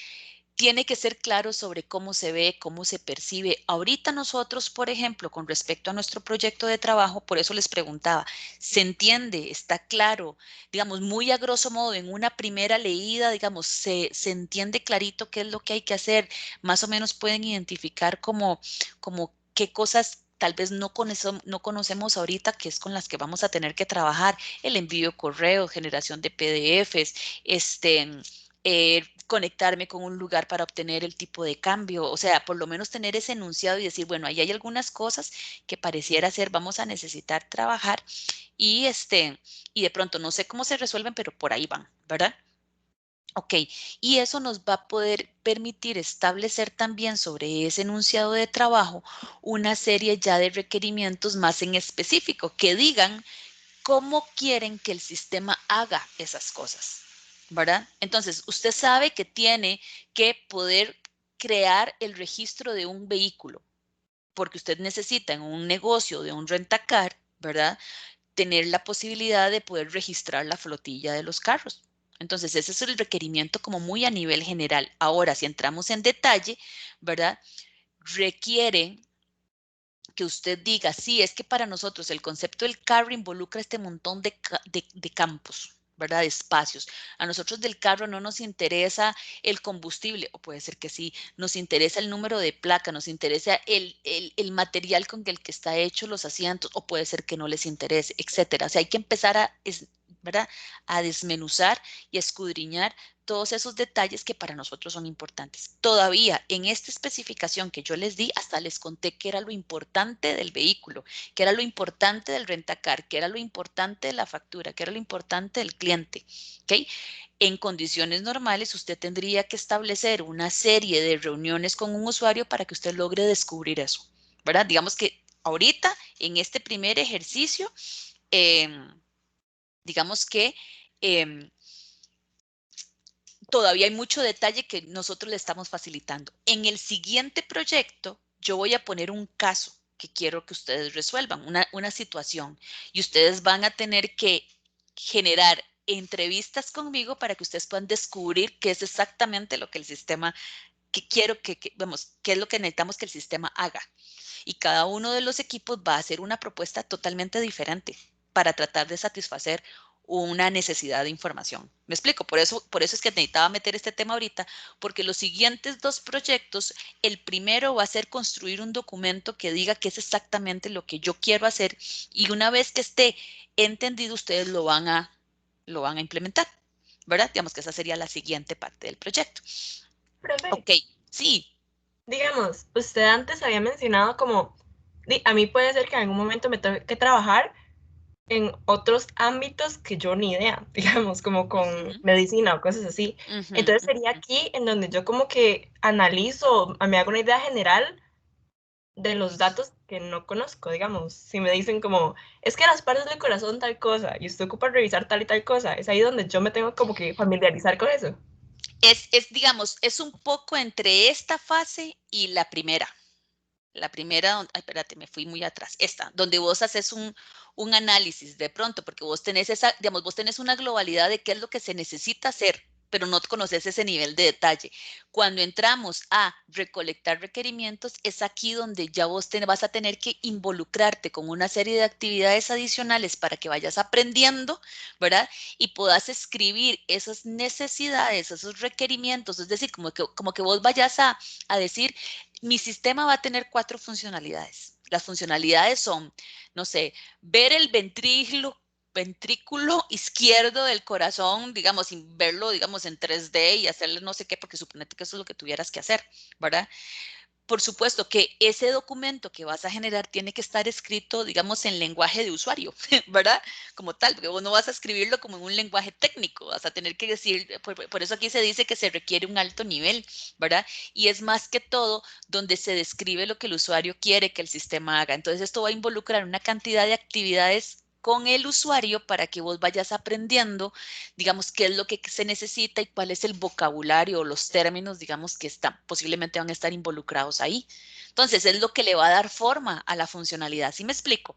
tiene que ser claro sobre cómo se ve, cómo se percibe. Ahorita nosotros, por ejemplo, con respecto a nuestro proyecto de trabajo, por eso les preguntaba, ¿se entiende? ¿Está claro? Digamos, muy a grosso modo, en una primera leída, digamos, se entiende clarito qué es lo que hay que hacer. Más o menos pueden identificar como qué cosas tal vez no conocemos ahorita, que es con las que vamos a tener que trabajar, el envío de correos, generación de PDFs, conectarme con un lugar para obtener el tipo de cambio, o sea, por lo menos tener ese enunciado y decir, bueno, ahí hay algunas cosas que pareciera ser, vamos a necesitar trabajar y y de pronto no sé cómo se resuelven, pero por ahí van, ¿verdad? Ok, y eso nos va a poder permitir establecer también sobre ese enunciado de trabajo una serie ya de requerimientos más en específico que digan cómo quieren que el sistema haga esas cosas, ¿verdad? Entonces, usted sabe que tiene que poder crear el registro de un vehículo, porque usted necesita en un negocio de un rentacar, ¿verdad? Tener la posibilidad de poder registrar la flotilla de los carros. Entonces, ese es el requerimiento como muy a nivel general. Ahora, si entramos en detalle, ¿verdad? Requiere que usted diga, sí, es que para nosotros el concepto del carro involucra este montón de campos, ¿verdad? De espacios. A nosotros del carro no nos interesa el combustible, o puede ser que sí, nos interesa el número de placa, nos interesa el material con el que está hecho los asientos, o puede ser que no les interese, etcétera. O sea, hay que empezar ¿verdad? A desmenuzar y escudriñar todos esos detalles que para nosotros son importantes. Todavía en esta especificación que yo les di, hasta les conté que era lo importante del vehículo, que era lo importante del rentacar, que era lo importante de la factura, que era lo importante del cliente. ¿Ok? En condiciones normales, usted tendría que establecer una serie de reuniones con un usuario para que usted logre descubrir eso, ¿verdad? Digamos que ahorita, en este primer ejercicio, digamos que todavía hay mucho detalle que nosotros le estamos facilitando. En el siguiente proyecto, yo voy a poner un caso que quiero que ustedes resuelvan, una situación, y ustedes van a tener que generar entrevistas conmigo para que ustedes puedan descubrir qué es exactamente lo que el sistema, que quiero vamos, qué es lo que necesitamos que el sistema haga. Y cada uno de los equipos va a hacer una propuesta totalmente diferente para tratar de satisfacer una necesidad de información. ¿Me explico? Por eso es que necesitaba meter este tema ahorita, porque los siguientes dos proyectos, el primero va a ser construir un documento que diga qué es exactamente lo que yo quiero hacer y una vez que esté entendido, ustedes lo van a implementar, ¿verdad? Digamos que esa sería la siguiente parte del proyecto. Profe, Ok, sí. digamos, usted antes había mencionado como, a mí puede ser que en algún momento me tenga que trabajar en otros ámbitos que yo ni idea, digamos, como con medicina o cosas así. Entonces sería aquí en donde yo como que analizo, me hago una idea general de los datos que no conozco, digamos. Si me dicen como, es que las partes del corazón tal cosa y usted ocupa revisar tal y tal cosa, es ahí donde yo me tengo como que familiarizar con eso. Digamos, es un poco entre esta fase y la primera. La primera, ay, espérate, me fui muy atrás. Esta, donde vos haces un análisis de pronto, porque vos tenés digamos, vos tenés una globalidad de qué es lo que se necesita hacer, pero no conoces ese nivel de detalle. Cuando entramos a recolectar requerimientos, es aquí donde ya vos vas a tener que involucrarte con una serie de actividades adicionales para que vayas aprendiendo, ¿verdad? Y puedas escribir esas necesidades, esos requerimientos, es decir, como que vos vayas a decir, mi sistema va a tener 4 funcionalidades. Las funcionalidades son, no sé, ver el ventrículo izquierdo del corazón, digamos, sin verlo, digamos, en 3D y hacerle no sé qué, porque suponete que eso es lo que tuvieras que hacer, ¿verdad? Por supuesto que ese documento que vas a generar tiene que estar escrito, digamos, en lenguaje de usuario, ¿verdad? Como tal, porque vos no vas a escribirlo como en un lenguaje técnico, vas a tener que decir, por eso aquí se dice que se requiere un alto nivel, ¿verdad? Y es más que todo donde se describe lo que el usuario quiere que el sistema haga. Entonces, esto va a involucrar una cantidad de actividades con el usuario para que vos vayas aprendiendo, digamos, qué es lo que se necesita y cuál es el vocabulario o los términos, digamos, que posiblemente van a estar involucrados ahí. Entonces, es lo que le va a dar forma a la funcionalidad. ¿Sí me explico?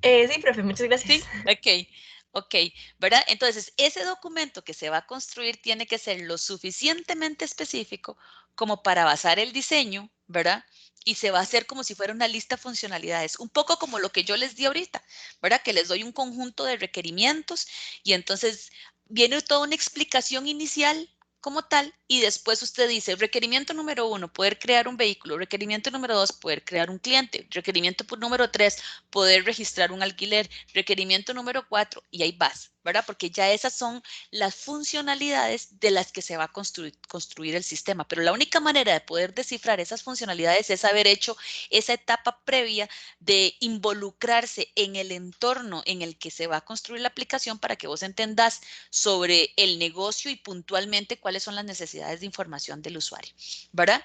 Sí, profe, muchas gracias. Sí, ok, ¿verdad? Entonces, ese documento que se va a construir tiene que ser lo suficientemente específico como para basar el diseño, ¿verdad? Y se va a hacer como si fuera una lista de funcionalidades, un poco como lo que yo les di ahorita, ¿verdad? Que les doy un conjunto de requerimientos y entonces viene toda una explicación inicial como tal, y después usted dice, requerimiento número 1, poder crear un vehículo, requerimiento número 2, poder crear un cliente, requerimiento número 3, poder registrar un alquiler, requerimiento número 4, y ahí vas, ¿verdad? Porque ya esas son las funcionalidades de las que se va a construir el sistema, pero la única manera de poder descifrar esas funcionalidades es haber hecho esa etapa previa de involucrarse en el entorno en el que se va a construir la aplicación para que vos entendás sobre el negocio y puntualmente cuáles son las necesidades de información del usuario, ¿verdad?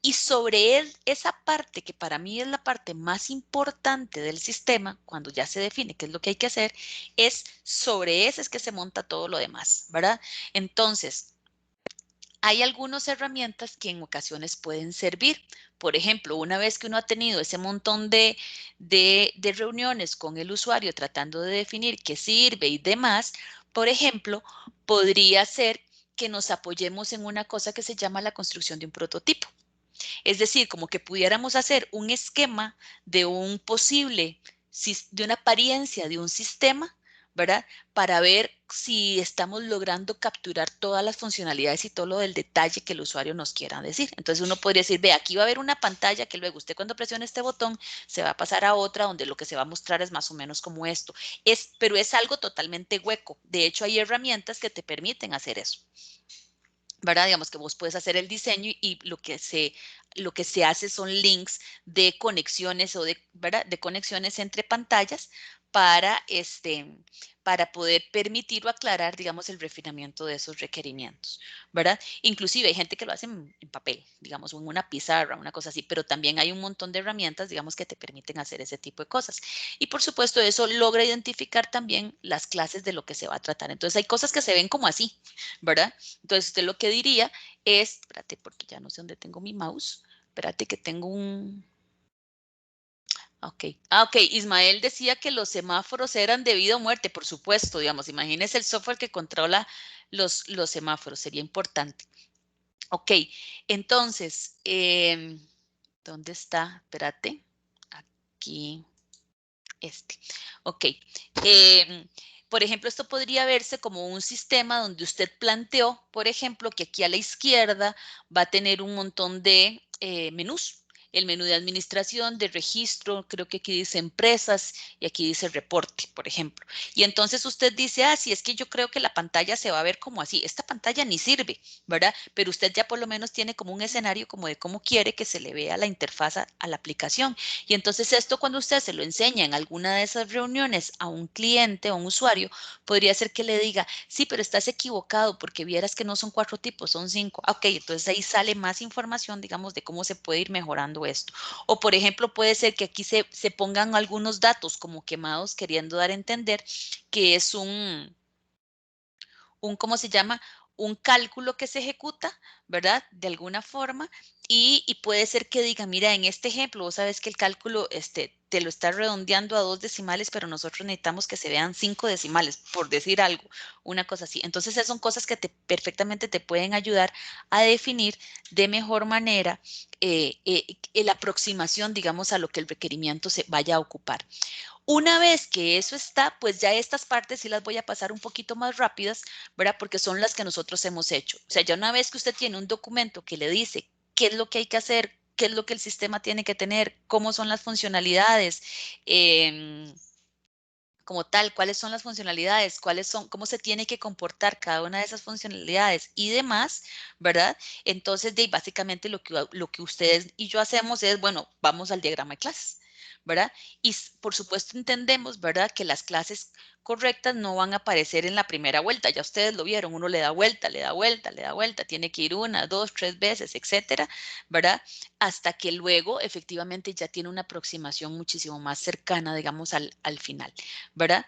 Y sobre esa parte que para mí es la parte más importante del sistema, cuando ya se define qué es lo que hay que hacer, es sobre ese es que se monta todo lo demás, ¿verdad? Entonces, hay algunas herramientas que en ocasiones pueden servir. Por ejemplo, una vez que uno ha tenido ese montón de reuniones con el usuario tratando de definir qué sirve y demás, por ejemplo, podría ser que nos apoyemos en una cosa que se llama la construcción de un prototipo. Es decir, como que pudiéramos hacer un esquema de un posible, de una apariencia de un sistema, ¿verdad? Para ver si estamos logrando capturar todas las funcionalidades y todo lo del detalle que el usuario nos quiera decir. Entonces uno podría decir, ve, aquí va a haber una pantalla que luego usted cuando presione este botón se va a pasar a otra donde lo que se va a mostrar es más o menos como esto. Pero es algo totalmente hueco. De hecho, hay herramientas que te permiten hacer eso. ¿Verdad? Digamos que vos puedes hacer el diseño y lo que se hace son links de conexiones o ¿verdad? De conexiones entre pantallas para, para poder permitir o aclarar, digamos, el refinamiento de esos requerimientos, ¿verdad? Inclusive hay gente que lo hace en papel, digamos, o en una pizarra, una cosa así, pero también hay un montón de herramientas, digamos, que te permiten hacer ese tipo de cosas. Y por supuesto, eso logra identificar también las clases de lo que se va a tratar. Entonces, hay cosas que se ven como así, ¿verdad? Entonces, usted lo que diría es, espérate, porque ya no sé dónde tengo mi mouse, espérate que tengo un... Ok, ok, Ismael decía que los semáforos eran de vida o muerte, por supuesto, digamos, imagínese el software que controla los semáforos, sería importante. Ok, entonces, ¿dónde está? Espérate, aquí, ok. Por ejemplo, esto podría verse como un sistema donde usted planteó, por ejemplo, que aquí a la izquierda va a tener un montón de menús. El menú de administración, de registro, creo que aquí dice empresas y aquí dice reporte, por ejemplo. Y entonces usted dice, si es que yo creo que la pantalla se va a ver como así. Esta pantalla ni sirve, ¿verdad? Pero usted ya por lo menos tiene como un escenario como de cómo quiere que se le vea la interfaz a la aplicación. Y entonces esto cuando usted se lo enseña en alguna de esas reuniones a un cliente o a un usuario, podría ser que le diga, sí, pero estás equivocado porque vieras que no son 4 tipos, son 5. Ok, entonces ahí sale más información, digamos, de cómo se puede ir mejorando esto. O por ejemplo, puede ser que aquí se pongan algunos datos como quemados queriendo dar a entender que es ¿cómo se llama? Un cálculo que se ejecuta, ¿verdad? De alguna forma, y puede ser que diga, mira, en este ejemplo, vos sabes que el cálculo te te lo está redondeando a 2 decimales, pero nosotros necesitamos que se vean 5 decimales, por decir algo, una cosa así. Entonces, esas son cosas que perfectamente te pueden ayudar a definir de mejor manera la aproximación, digamos, a lo que el requerimiento se vaya a ocupar. Una vez que eso está, pues ya estas partes sí las voy a pasar un poquito más rápidas, ¿verdad? Porque son las que nosotros hemos hecho. O sea, ya una vez que usted tiene un documento que le dice qué es lo que hay que hacer, qué es lo que el sistema tiene que tener, cómo son las funcionalidades, como tal, cuáles son las funcionalidades, cómo se tiene que comportar cada una de esas funcionalidades y demás, ¿verdad? Entonces, básicamente lo que ustedes y yo hacemos es, bueno, vamos al diagrama de clases, ¿verdad? Y por supuesto entendemos, ¿verdad? Que las clases correctas no van a aparecer en la primera vuelta, ya ustedes lo vieron, uno le da vuelta, le da vuelta, le da vuelta, tiene que ir 1, 2, 3 veces, etcétera, ¿verdad? Hasta que luego efectivamente ya tiene una aproximación muchísimo más cercana, digamos, al final, ¿verdad?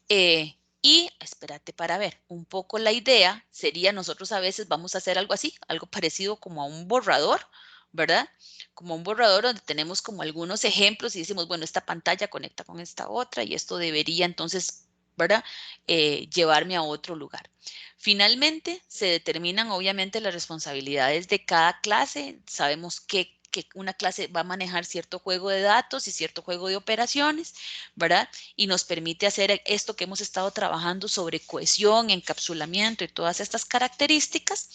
Y espérate para ver, un poco la idea sería nosotros a veces vamos a hacer algo así, algo parecido como a un borrador, ¿verdad? Como un borrador donde tenemos como algunos ejemplos y decimos, bueno, esta pantalla conecta con esta otra y esto debería entonces, ¿verdad? Llevarme a otro lugar. Finalmente, se determinan obviamente las responsabilidades de cada clase. Sabemos que una clase va a manejar cierto juego de datos y cierto juego de operaciones, ¿verdad? Y nos permite hacer esto que hemos estado trabajando sobre cohesión, encapsulamiento y todas estas características.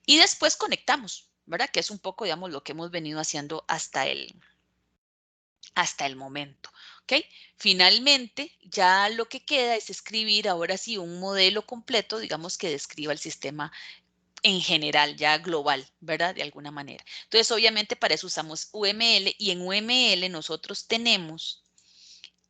Y después conectamos, ¿verdad? Que es un poco, digamos, lo que hemos venido haciendo hasta el momento. ¿Ok? Finalmente, ya lo que queda es escribir ahora sí un modelo completo, digamos, que describa el sistema en general, ya global, ¿verdad? De alguna manera. Entonces, obviamente, para eso usamos UML y en UML nosotros tenemos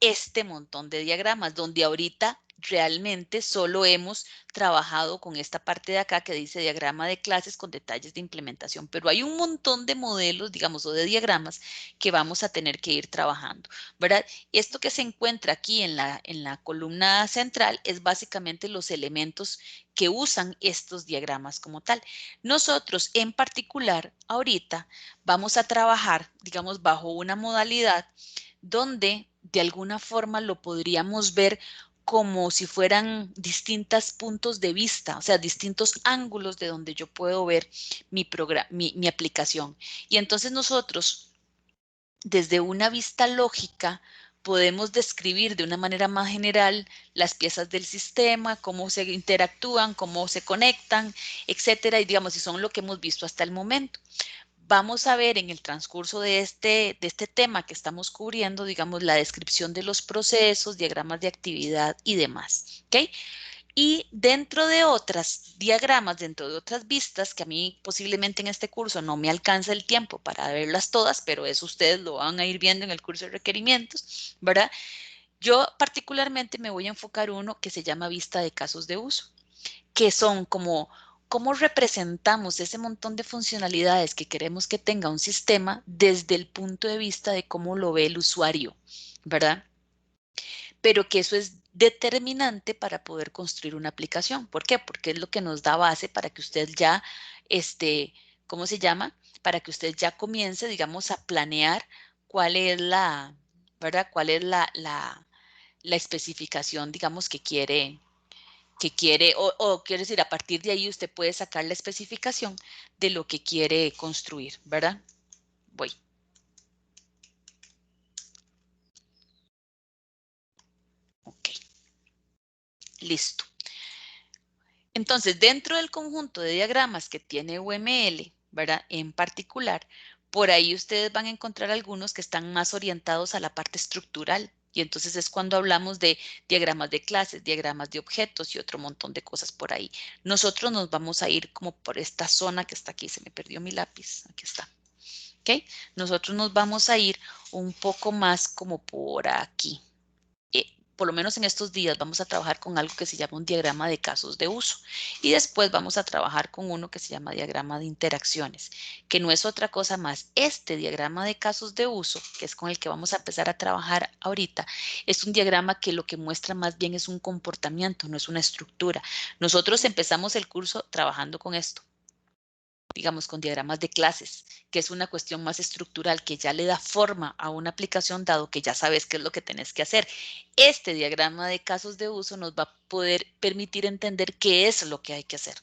este montón de diagramas, donde ahorita realmente solo hemos trabajado con esta parte de acá que dice diagrama de clases con detalles de implementación, pero hay un montón de modelos, digamos, o de diagramas que vamos a tener que ir trabajando, ¿verdad? Esto que se encuentra aquí en la columna central es básicamente los elementos que usan estos diagramas como tal. Nosotros en particular, ahorita vamos a trabajar, digamos, bajo una modalidad donde de alguna forma lo podríamos ver como si fueran distintos puntos de vista, o sea, distintos ángulos de donde yo puedo ver mi aplicación. Y entonces nosotros, desde una vista lógica, podemos describir de una manera más general las piezas del sistema, cómo se interactúan, cómo se conectan, etcétera, y digamos, si son lo que hemos visto hasta el momento. Vamos a ver en el transcurso de este tema que estamos cubriendo, digamos, la descripción de los procesos, diagramas de actividad y demás, ¿ok? Y dentro de otras diagramas, dentro de otras vistas, que a mí posiblemente en este curso no me alcanza el tiempo para verlas todas, pero eso ustedes lo van a ir viendo en el curso de requerimientos, ¿verdad? Yo particularmente me voy a enfocar uno que se llama vista de casos de uso, que son como cómo representamos ese montón de funcionalidades que queremos que tenga un sistema desde el punto de vista de cómo lo ve el usuario, ¿verdad? Pero que eso es determinante para poder construir una aplicación. ¿Por qué? Porque es lo que nos da base para que usted ya, ¿cómo se llama? Para que usted ya comience, digamos, a planear cuál es ¿verdad? ¿Cuál es la especificación, digamos, que quiere, o quiere decir, a partir de ahí usted puede sacar la especificación de lo que quiere construir, ¿verdad? Voy. Ok. Listo. Entonces, dentro del conjunto de diagramas que tiene UML, ¿verdad? En particular, por ahí ustedes van a encontrar algunos que están más orientados a la parte estructural. Y entonces es cuando hablamos de diagramas de clases, diagramas de objetos y otro montón de cosas por ahí. Nosotros nos vamos a ir como por esta zona que está aquí. Se me perdió mi lápiz. Aquí está. ¿Ok? Nosotros nos vamos a ir un poco más como por aquí. Por lo menos en estos días vamos a trabajar con algo que se llama un diagrama de casos de uso y después vamos a trabajar con uno que se llama diagrama de interacciones, que no es otra cosa más. Este diagrama de casos de uso, que es con el que vamos a empezar a trabajar ahorita, es un diagrama que lo que muestra más bien es un comportamiento, no es una estructura. Nosotros empezamos el curso trabajando con esto. digamos, con diagramas de clases, que es una cuestión más estructural, que ya le da forma a una aplicación dado que ya sabes qué es lo que tenés que hacer. Este diagrama de casos de uso nos va a poder permitir entender qué es lo que hay que hacer.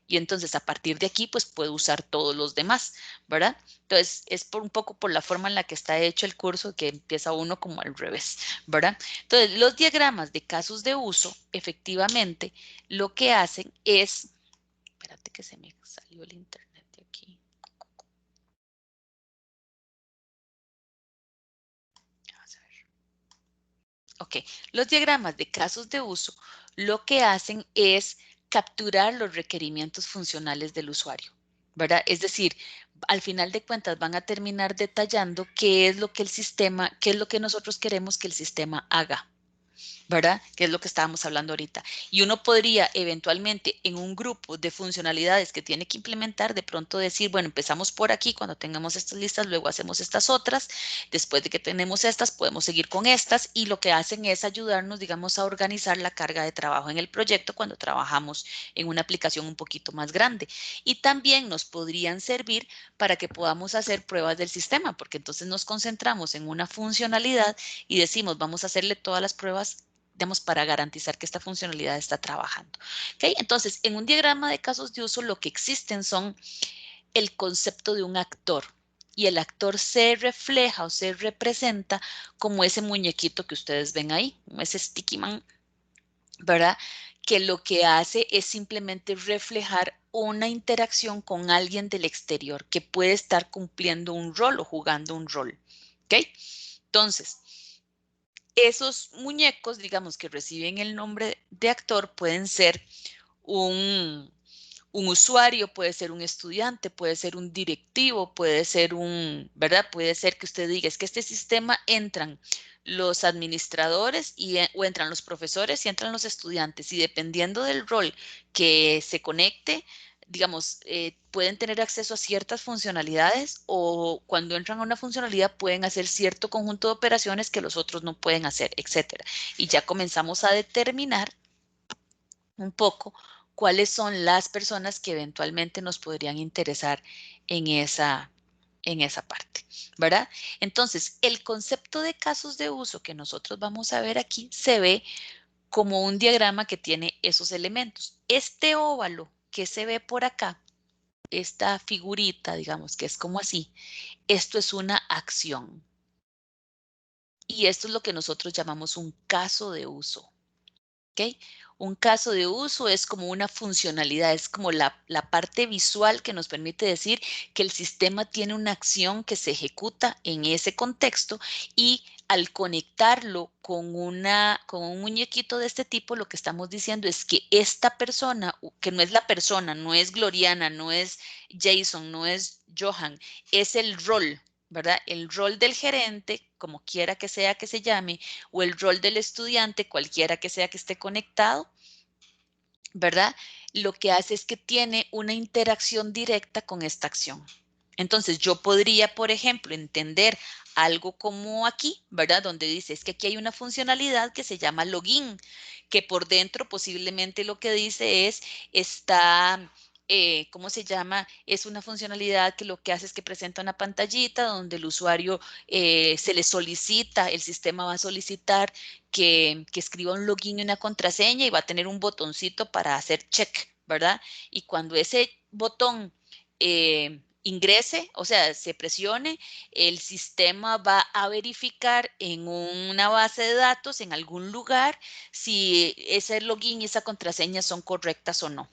Y entonces a partir de aquí pues puedo usar todos los demás, ¿verdad? Entonces es un poco por la forma en la que está hecho el curso que empieza uno como al revés, ¿verdad? Entonces los diagramas de casos de uso efectivamente lo que hacen es, espérate que se me salió el internet de aquí. Vamos a ver. Ok, los diagramas de casos de uso lo que hacen es capturar los requerimientos funcionales del usuario, ¿verdad? Es decir, al final de cuentas van a terminar detallando qué es lo que el sistema, qué es lo que nosotros queremos que el sistema haga, ¿verdad? Que es lo que estábamos hablando ahorita. Y uno podría eventualmente en un grupo de funcionalidades que tiene que implementar, de pronto decir, bueno, empezamos por aquí, cuando tengamos estas listas, luego hacemos estas otras, después de que tenemos estas, podemos seguir con estas, y lo que hacen es ayudarnos, digamos, a organizar la carga de trabajo en el proyecto cuando trabajamos en una aplicación un poquito más grande. Y también nos podrían servir para que podamos hacer pruebas del sistema, porque entonces nos concentramos en una funcionalidad y decimos, vamos a hacerle todas las pruebas, digamos, para garantizar que esta funcionalidad está trabajando. ¿Okay? Entonces, en un diagrama de casos de uso, lo que existen son el concepto de un actor. Y el actor se refleja o se representa como ese muñequito que ustedes ven ahí, ese sticky man, ¿verdad? Que lo que hace es simplemente reflejar una interacción con alguien del exterior que puede estar cumpliendo un rol o jugando un rol. ¿Ok? Entonces, esos muñecos, digamos, que reciben el nombre de actor, pueden ser un usuario, puede ser un estudiante, puede ser un directivo, puede ser ¿verdad? Puede ser que usted diga, es que este sistema entran los administradores o entran los profesores y entran los estudiantes, y dependiendo del rol que se conecte, digamos, pueden tener acceso a ciertas funcionalidades, o cuando entran a una funcionalidad pueden hacer cierto conjunto de operaciones que los otros no pueden hacer, etcétera. Y ya comenzamos a determinar un poco cuáles son las personas que eventualmente nos podrían interesar en esa parte, ¿verdad? Entonces, el concepto de casos de uso que nosotros vamos a ver aquí se ve como un diagrama que tiene esos elementos. Este óvalo que se ve por acá, esta figurita, digamos, que es como así, esto es una acción. Y esto es lo que nosotros llamamos un caso de uso. ¿Ok? Un caso de uso es como una funcionalidad, es como la parte visual que nos permite decir que el sistema tiene una acción que se ejecuta en ese contexto, y al conectarlo con un muñequito de este tipo, lo que estamos diciendo es que esta persona, que no es la persona, no es Gloriana, no es Jason, no es Johan, es el rol, ¿verdad? El rol del gerente, como quiera que sea que se llame, o el rol del estudiante, cualquiera que sea que esté conectado, ¿verdad? Lo que hace es que tiene una interacción directa con esta acción. Entonces, yo podría, por ejemplo, entender algo como aquí, ¿verdad? Donde dice, es que aquí hay una funcionalidad que se llama login, que por dentro posiblemente lo que dice es, está, ¿cómo se llama? Es una funcionalidad que lo que hace es que presenta una pantallita donde el usuario se le solicita, el sistema va a solicitar que escriba un login y una contraseña, y va a tener un botoncito para hacer check, ¿verdad? Y cuando ese botón ingrese, o sea, se presione, el sistema va a verificar en una base de datos, en algún lugar, si ese login y esa contraseña son correctas o no,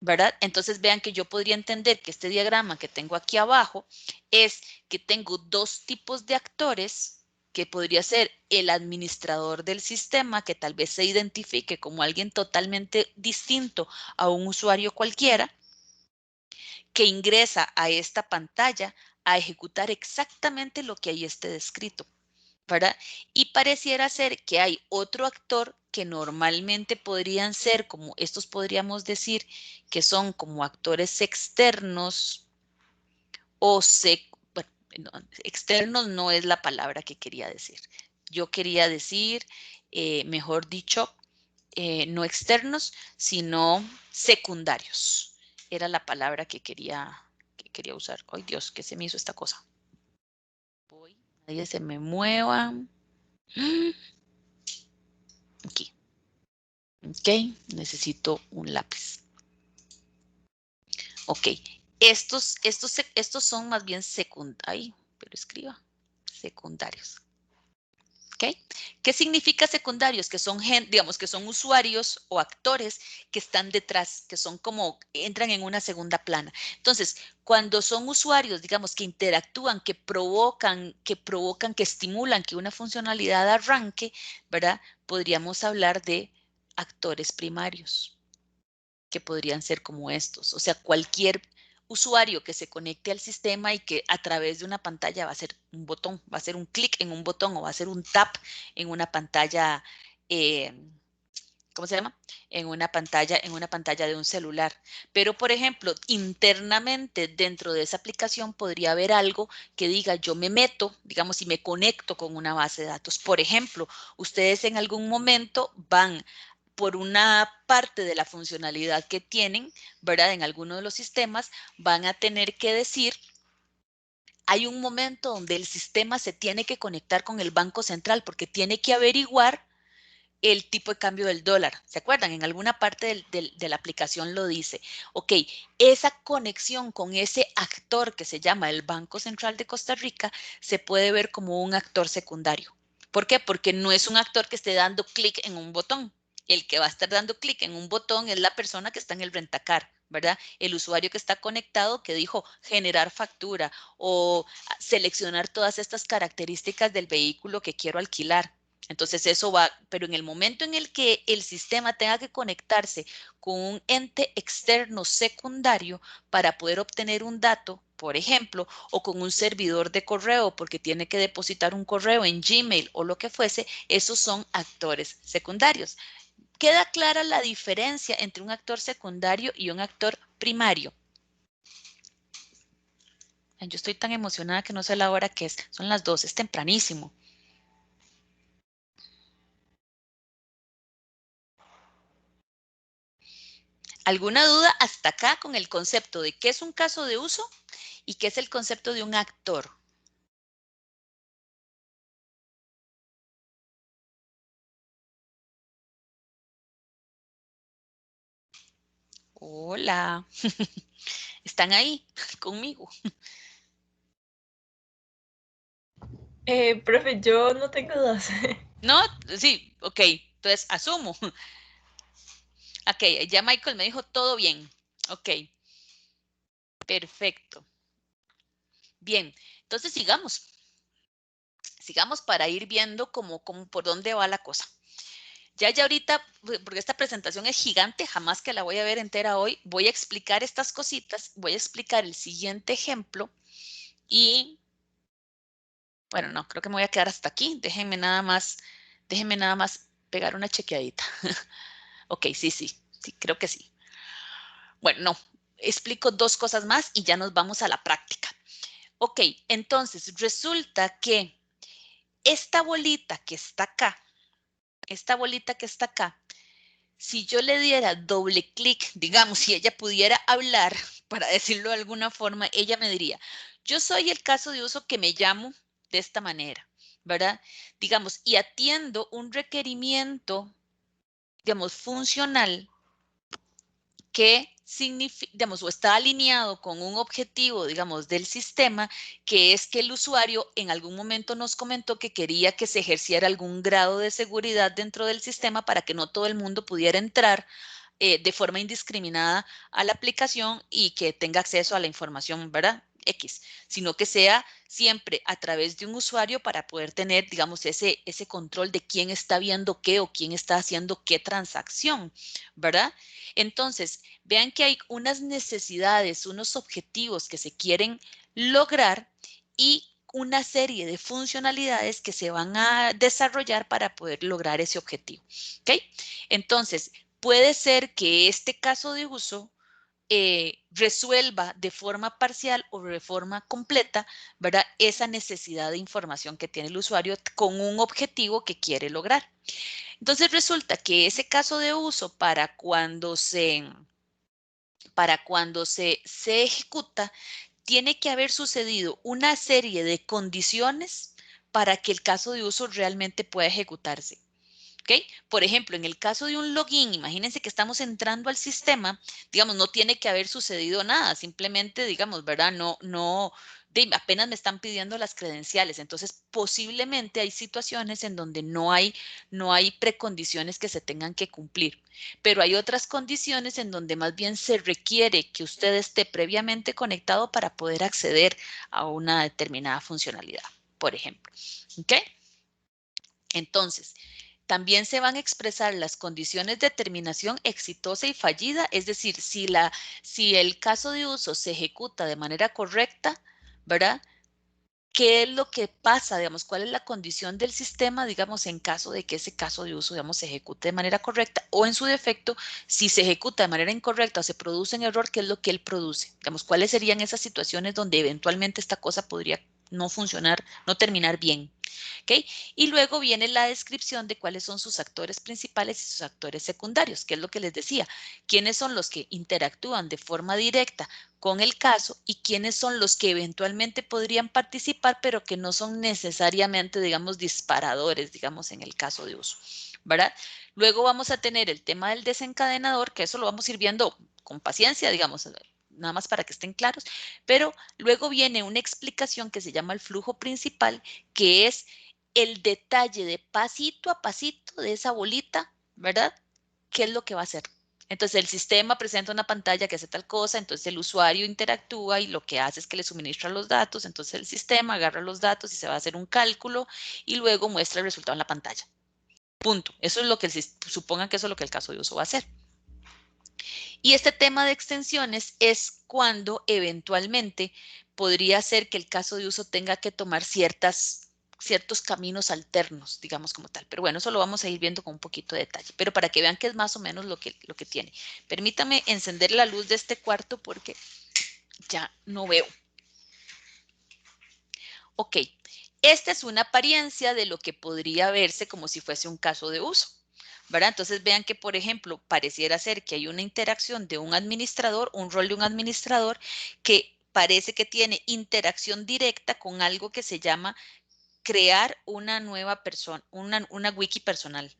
¿verdad? Entonces vean que yo podría entender que este diagrama que tengo aquí abajo es que tengo dos tipos de actores, que podría ser el administrador del sistema, que tal vez se identifique como alguien totalmente distinto a un usuario cualquiera, que ingresa a esta pantalla a ejecutar exactamente lo que ahí esté descrito, ¿verdad? Y pareciera ser que hay otro actor que normalmente podrían ser como, estos podríamos decir que son como actores externos o bueno, externos no es la palabra que quería decir. Yo quería decir, mejor dicho, no externos, sino secundarios. era la palabra que quería usar. Ay, Dios, ¿qué se me hizo esta cosa? Voy, nadie se me mueva. Aquí. Ok, necesito un lápiz. Ok, estos son más bien secundarios. Pero escriba, secundarios. ¿Ok? ¿Qué significa secundarios? Que son, digamos, que son usuarios o actores que están detrás, que son como, entran en una segunda plana. Entonces, cuando son usuarios, digamos, que interactúan, que provocan, que estimulan que una funcionalidad arranque, ¿verdad? Podríamos hablar de actores primarios, que podrían ser como estos. O sea, cualquier usuario que se conecte al sistema y que a través de una pantalla va a ser un botón, va a ser un clic en un botón o va a ser un tap en una pantalla, ¿cómo se llama? En una pantalla de un celular. Pero, por ejemplo, internamente dentro de esa aplicación podría haber algo que diga, yo me meto, digamos, y me conecto con una base de datos. Por ejemplo, ustedes en algún momento van por una parte de la funcionalidad que tienen, ¿verdad? En alguno de los sistemas van a tener que decir, hay un momento donde el sistema se tiene que conectar con el Banco Central porque tiene que averiguar el tipo de cambio del dólar. ¿Se acuerdan? En alguna parte de la aplicación lo dice. Ok, esa conexión con ese actor que se llama el Banco Central de Costa Rica se puede ver como un actor secundario. ¿Por qué? Porque no es un actor que esté dando clic en un botón. El que va a estar dando clic en un botón es la persona que está en el rentacar, ¿verdad? El usuario que está conectado que dijo generar factura o seleccionar todas estas características del vehículo que quiero alquilar. Entonces eso va, pero en el momento en el que el sistema tenga que conectarse con un ente externo secundario para poder obtener un dato, por ejemplo, o con un servidor de correo porque tiene que depositar un correo en Gmail o lo que fuese, esos son actores secundarios. ¿Queda clara la diferencia entre un actor secundario y un actor primario? Yo estoy tan emocionada que no sé la hora que es. Son las 2, es tempranísimo. ¿Alguna duda hasta acá con el concepto de qué es un caso de uso y qué es el concepto de un actor? Hola, ¿están ahí conmigo? Profe, yo no tengo dudas. No, sí, ok, entonces asumo. Ok, ya Michael me dijo todo bien. Ok, perfecto. Bien, entonces sigamos. Sigamos para ir viendo cómo por dónde va la cosa. Ya ahorita, porque esta presentación es gigante, jamás que la voy a ver entera hoy, voy a explicar estas cositas, voy a explicar el siguiente ejemplo y, bueno, no, creo que me voy a quedar hasta aquí. Déjenme nada más pegar una chequeadita. Ok, sí, creo que sí. Bueno, no, explico 2 cosas más y ya nos vamos a la práctica. Ok, entonces resulta que esta bolita que está acá, si yo le diera doble clic, digamos, si ella pudiera hablar, para decirlo de alguna forma, ella me diría, yo soy el caso de uso que me llamo de esta manera, ¿verdad? Digamos, y atiendo un requerimiento, digamos, funcional que significa, digamos, o está alineado con un objetivo, digamos, del sistema, que es que el usuario en algún momento nos comentó que quería que se ejerciera algún grado de seguridad dentro del sistema para que no todo el mundo pudiera entrar de forma indiscriminada a la aplicación y que tenga acceso a la información, ¿verdad? X, sino que sea siempre a través de un usuario para poder tener, digamos, ese control de quién está viendo qué o quién está haciendo qué transacción, ¿verdad? Entonces, vean que hay unas necesidades, unos objetivos que se quieren lograr y una serie de funcionalidades que se van a desarrollar para poder lograr ese objetivo. ¿Ok? Entonces, puede ser que este caso de uso resuelva de forma parcial o de forma completa, ¿verdad? Esa necesidad de información que tiene el usuario con un objetivo que quiere lograr. Entonces resulta que ese caso de uso para cuando se para cuando se ejecuta, tiene que haber sucedido una serie de condiciones para que el caso de uso realmente pueda ejecutarse. ¿Okay? Por ejemplo, en el caso de un login, imagínense que estamos entrando al sistema, digamos, no tiene que haber sucedido nada, simplemente, digamos, ¿verdad? Apenas me están pidiendo las credenciales, entonces posiblemente hay situaciones en donde no hay precondiciones que se tengan que cumplir, pero hay otras condiciones en donde más bien se requiere que usted esté previamente conectado para poder acceder a una determinada funcionalidad, por ejemplo. ¿Ok? Entonces, también se van a expresar las condiciones de terminación exitosa y fallida, es decir, si el caso de uso se ejecuta de manera correcta, ¿verdad? ¿Qué es lo que pasa, digamos, cuál es la condición del sistema, digamos, en caso de que ese caso de uso, digamos, se ejecute de manera correcta o en su defecto, si se ejecuta de manera incorrecta o se produce un error, ¿qué es lo que él produce? Digamos, ¿cuáles serían esas situaciones donde eventualmente esta cosa podría no funcionar, no terminar bien? ¿Okay? Y luego viene la descripción de cuáles son sus actores principales y sus actores secundarios, que es lo que les decía, quiénes son los que interactúan de forma directa con el caso y quiénes son los que eventualmente podrían participar, pero que no son necesariamente, digamos, disparadores, digamos, en el caso de uso, ¿verdad? Luego vamos a tener el tema del desencadenador, que eso lo vamos a ir viendo con paciencia, digamos, nada más para que estén claros, pero luego viene una explicación que se llama el flujo principal, que es el detalle de pasito a pasito de esa bolita, ¿verdad? ¿Qué es lo que va a hacer? Entonces el sistema presenta una pantalla que hace tal cosa, entonces el usuario interactúa y lo que hace es que le suministra los datos, entonces el sistema agarra los datos y se va a hacer un cálculo y luego muestra el resultado en la pantalla. Punto. Eso es lo que supongan que eso es lo que el caso de uso va a hacer. Y este tema de extensiones es cuando eventualmente podría ser que el caso de uso tenga que tomar ciertos caminos alternos, digamos como tal. Pero bueno, eso lo vamos a ir viendo con un poquito de detalle, pero para que vean que es más o menos lo que tiene. Permítame encender la luz de este cuarto porque ya no veo. Ok, esta es una apariencia de lo que podría verse como si fuese un caso de uso, ¿verdad? Entonces vean que, por ejemplo, pareciera ser que hay una interacción de un administrador, un rol de un administrador que parece que tiene interacción directa con algo que se llama crear una nueva persona, una wiki personal.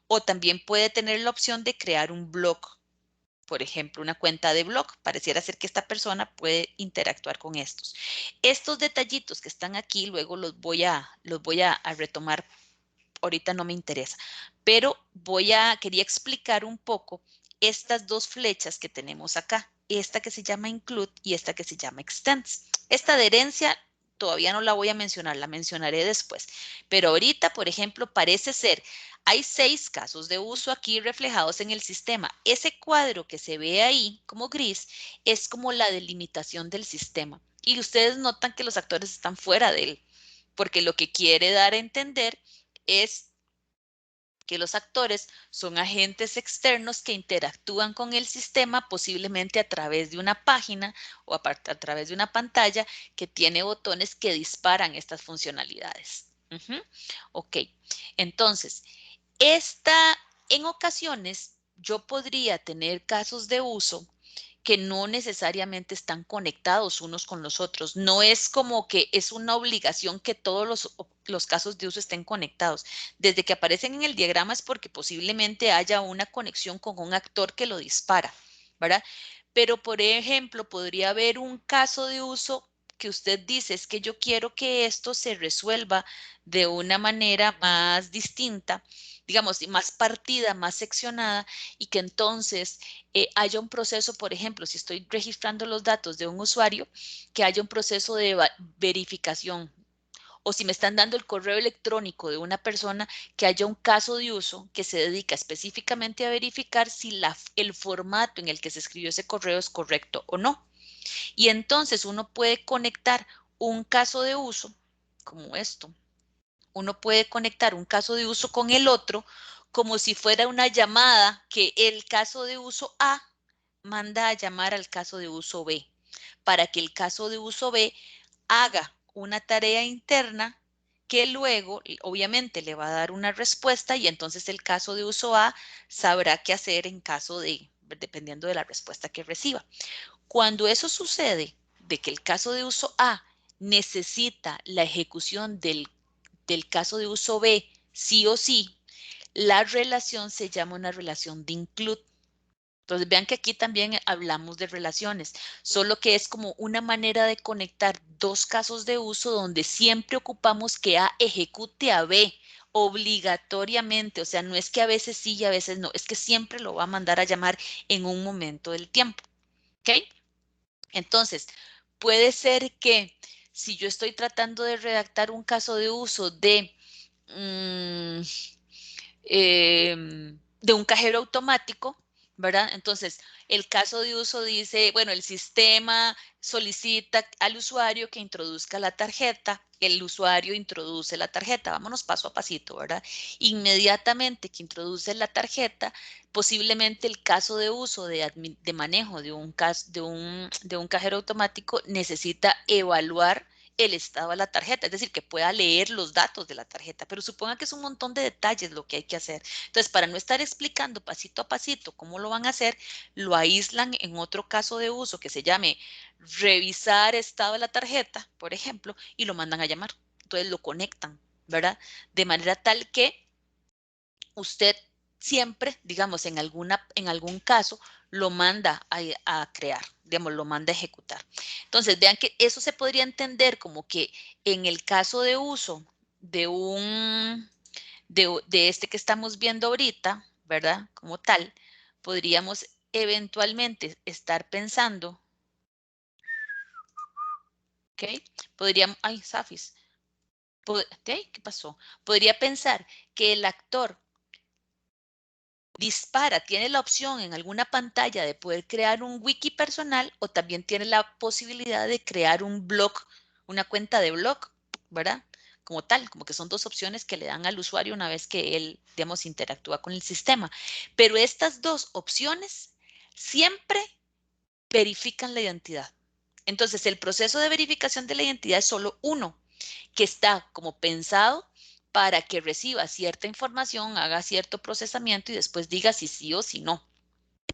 O también puede tener la opción de crear un blog, por ejemplo, una cuenta de blog. Pareciera ser que esta persona puede interactuar con estos. Estos detallitos que están aquí, luego los voy a retomar. Ahorita no me interesa, pero quería explicar un poco estas dos flechas que tenemos acá. Esta que se llama include y esta que se llama extends. Esta de herencia todavía no la voy a mencionar, la mencionaré después. Pero ahorita, por ejemplo, parece ser, hay 6 casos de uso aquí reflejados en el sistema. Ese cuadro que se ve ahí como gris es como la delimitación del sistema. Y ustedes notan que los actores están fuera de él, porque lo que quiere dar a entender es que los actores son agentes externos que interactúan con el sistema posiblemente a través de una página o a través de una pantalla que tiene botones que disparan estas funcionalidades. Ok, entonces, en ocasiones yo podría tener casos de uso que no necesariamente están conectados unos con los otros. No es como que es una obligación que todos los casos de uso estén conectados. Desde que aparecen en el diagrama es porque posiblemente haya una conexión con un actor que lo dispara, ¿verdad? Pero, por ejemplo, podría haber un caso de uso que usted dice, es que yo quiero que esto se resuelva de una manera más distinta, digamos, más partida, más seccionada, y que entonces haya un proceso, por ejemplo, si estoy registrando los datos de un usuario, que haya un proceso de verificación. O si me están dando el correo electrónico de una persona, que haya un caso de uso que se dedica específicamente a verificar si el formato en el que se escribió ese correo es correcto o no. Y entonces uno puede conectar un caso de uso como esto. Uno puede conectar un caso de uso con el otro como si fuera una llamada que el caso de uso A manda a llamar al caso de uso B, para que el caso de uso B haga una tarea interna que luego, obviamente, le va a dar una respuesta y entonces el caso de uso A sabrá qué hacer en caso de, dependiendo de la respuesta que reciba. Cuando eso sucede, de que el caso de uso A necesita la ejecución del caso de uso B sí o sí, la relación se llama una relación de include. Entonces vean que aquí también hablamos de relaciones, solo que es como una manera de conectar dos casos de uso donde siempre ocupamos que A ejecute a B obligatoriamente, o sea, no es que a veces sí y a veces no, es que siempre lo va a mandar a llamar en un momento del tiempo, ¿ok? Entonces, puede ser que si yo estoy tratando de redactar un caso de uso de un cajero automático, ¿verdad? Entonces, el caso de uso dice, bueno, el sistema solicita al usuario que introduzca la tarjeta, el usuario introduce la tarjeta, vámonos paso a pasito, ¿verdad? Inmediatamente que introduce la tarjeta, posiblemente el caso de uso de manejo de un cajero automático necesita evaluar el estado de la tarjeta, es decir, que pueda leer los datos de la tarjeta, pero suponga que es un montón de detalles lo que hay que hacer. Entonces, para no estar explicando pasito a pasito cómo lo van a hacer, lo aíslan en otro caso de uso que se llame revisar estado de la tarjeta, por ejemplo, y lo mandan a llamar. Entonces, lo conectan, ¿verdad? De manera tal que usted siempre, digamos, en algún caso, lo manda a crear, digamos, lo manda a ejecutar. Entonces, vean que eso se podría entender como que en el caso de uso de este que estamos viendo ahorita, ¿verdad? Como tal, podríamos eventualmente estar pensando, ¿ok? Podríamos, ay, Safis, ¿ok? ¿Qué pasó? Podría pensar que el actor dispara, tiene la opción en alguna pantalla de poder crear un wiki personal o también tiene la posibilidad de crear un blog, una cuenta de blog, ¿verdad? Como tal, como que son dos opciones que le dan al usuario una vez que él, digamos, interactúa con el sistema. Pero estas dos opciones siempre verifican la identidad. Entonces, el proceso de verificación de la identidad es solo uno, que está como pensado para que reciba cierta información, haga cierto procesamiento y después diga si sí o si no,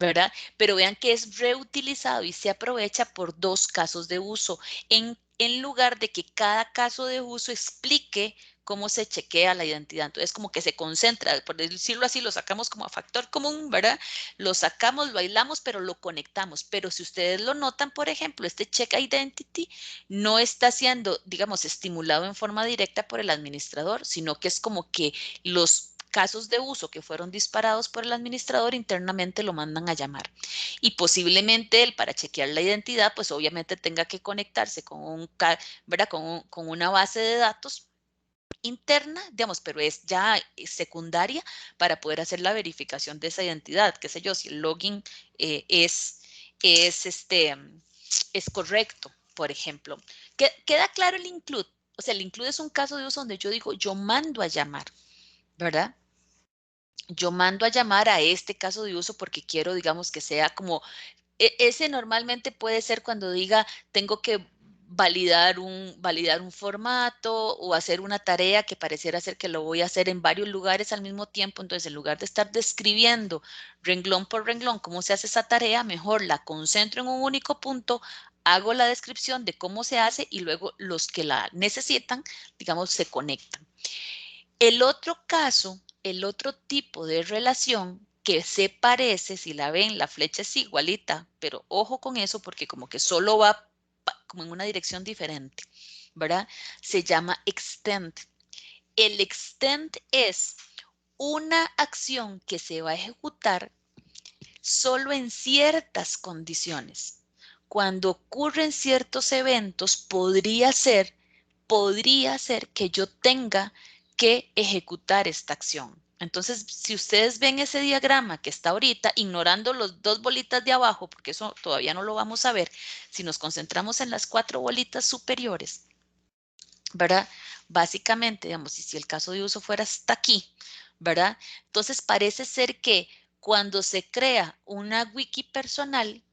¿verdad? Pero vean que es reutilizado y se aprovecha por dos casos de uso, en lugar de que cada caso de uso explique cómo se chequea la identidad. Entonces, como que se concentra, por decirlo así, lo sacamos como a factor común, ¿verdad? Lo sacamos, lo aislamos, pero lo conectamos. Pero si ustedes lo notan, por ejemplo, este check identity no está siendo, digamos, estimulado en forma directa por el administrador, sino que es como que los casos de uso que fueron disparados por el administrador internamente lo mandan a llamar. Y posiblemente él, para chequear la identidad, pues obviamente tenga que conectarse ¿verdad? Con una base de datos interna, digamos, pero es ya secundaria para poder hacer la verificación de esa identidad, qué sé yo, si el login es correcto, por ejemplo. ¿Queda claro el include? O sea, el include es un caso de uso donde yo digo, yo mando a llamar, ¿verdad? Yo mando a llamar a este caso de uso porque quiero, digamos, que sea como, ese normalmente puede ser cuando diga, tengo que validar un formato o hacer una tarea que pareciera ser que lo voy a hacer en varios lugares al mismo tiempo. Entonces, en lugar de estar describiendo renglón por renglón cómo se hace esa tarea, mejor la concentro en un único punto, hago la descripción de cómo se hace y luego los que la necesitan, digamos, se conectan. El otro caso, el otro tipo de relación que se parece, si la ven, la flecha es igualita, pero ojo con eso porque como que solo va como en una dirección diferente, ¿verdad? Se llama extend. El extend es una acción que se va a ejecutar solo en ciertas condiciones. Cuando ocurren ciertos eventos, podría ser que yo tenga que ejecutar esta acción. Entonces, si ustedes ven ese diagrama que está ahorita, ignorando los dos bolitas de abajo, porque eso todavía no lo vamos a ver, si nos concentramos en las 4 bolitas superiores, ¿verdad? Básicamente, digamos, y si el caso de uso fuera hasta aquí, ¿verdad? Entonces, parece ser que cuando se crea una wiki personal,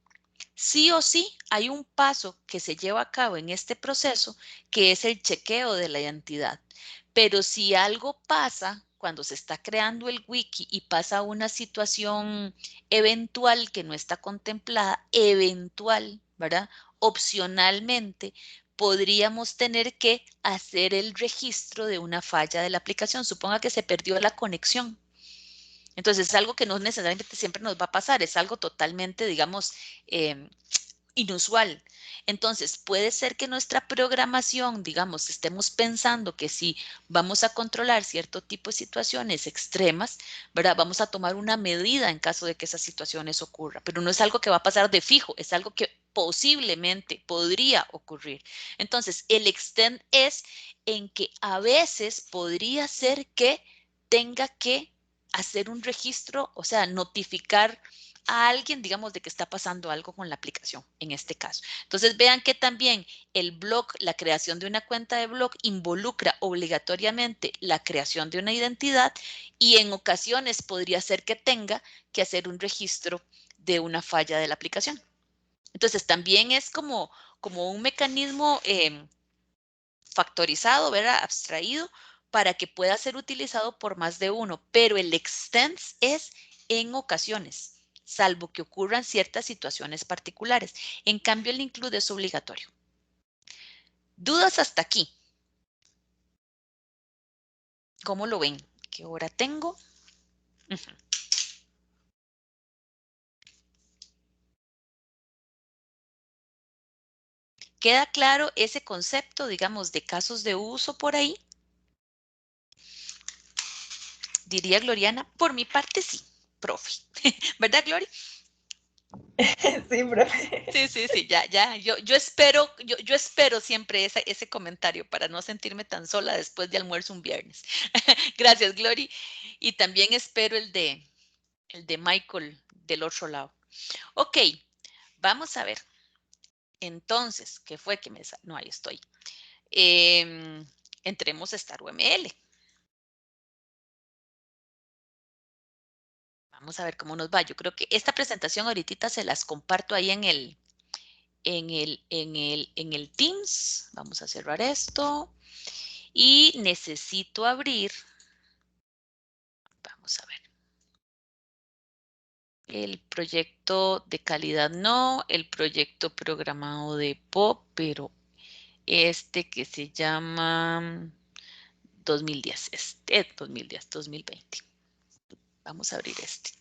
sí o sí hay un paso que se lleva a cabo en este proceso que es el chequeo de la identidad. Pero si algo pasa, cuando se está creando el wiki y pasa una situación eventual que no está contemplada, eventual, ¿verdad? Opcionalmente, podríamos tener que hacer el registro de una falla de la aplicación. Suponga que se perdió la conexión. Entonces, es algo que no necesariamente siempre nos va a pasar, es algo totalmente, digamos, inusual. Entonces, puede ser que nuestra programación, digamos, estemos pensando que si vamos a controlar cierto tipo de situaciones extremas, ¿verdad? Vamos a tomar una medida en caso de que esas situaciones ocurran, pero no es algo que va a pasar de fijo, es algo que posiblemente podría ocurrir. Entonces, el extend es en que a veces podría ser que tenga que hacer un registro, o sea, notificar a alguien, digamos, de que está pasando algo con la aplicación, en este caso. Entonces, vean que también el blog, la creación de una cuenta de blog involucra obligatoriamente la creación de una identidad y en ocasiones podría ser que tenga que hacer un registro de una falla de la aplicación. Entonces, también es como un mecanismo factorizado, ¿verdad? Abstraído, para que pueda ser utilizado por más de uno, pero el extends es en ocasiones, salvo que ocurran ciertas situaciones particulares. En cambio, el include es obligatorio. ¿Dudas hasta aquí? ¿Cómo lo ven? ¿Qué hora tengo? ¿Queda claro ese concepto, digamos, de casos de uso por ahí? Diría Gloriana, por mi parte sí, profe. ¿Verdad, Gloria? Sí, profe. Sí, ya. Yo espero siempre ese comentario para no sentirme tan sola después de almuerzo un viernes. Gracias, Glory. Y también espero el de Michael del otro lado. Ok, vamos a ver. Entonces, ¿qué fue que me... No, ahí estoy. Entremos a StarUML. Vamos a ver cómo nos va. Yo creo que esta presentación ahorita se las comparto ahí en el Teams. Vamos a cerrar esto. Y necesito abrir, vamos a ver, el proyecto de calidad no, el proyecto programado de POP, pero este que se llama 2010, 2020. Vamos a abrir este.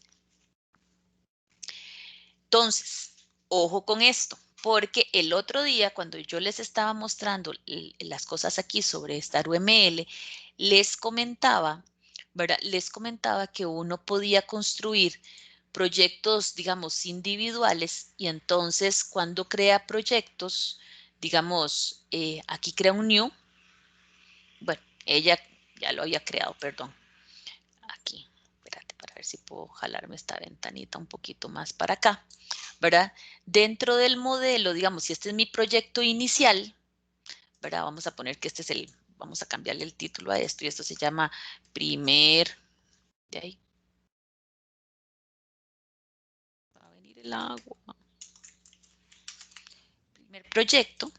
Entonces, ojo con esto, porque el otro día cuando yo les estaba mostrando las cosas aquí sobre StarUML, les comentaba, ¿verdad? Les comentaba que uno podía construir proyectos, digamos, individuales y entonces cuando crea proyectos, digamos, aquí crea un new, bueno, ella ya lo había creado, perdón, aquí, espérate para ver si puedo jalarme esta ventanita un poquito más para acá, ¿verdad? Dentro del modelo, digamos, si este es mi proyecto inicial, ¿verdad? Vamos a poner que este es vamos a cambiarle el título a esto y esto se llama primer, de ahí. Va a venir el agua. Primer proyecto,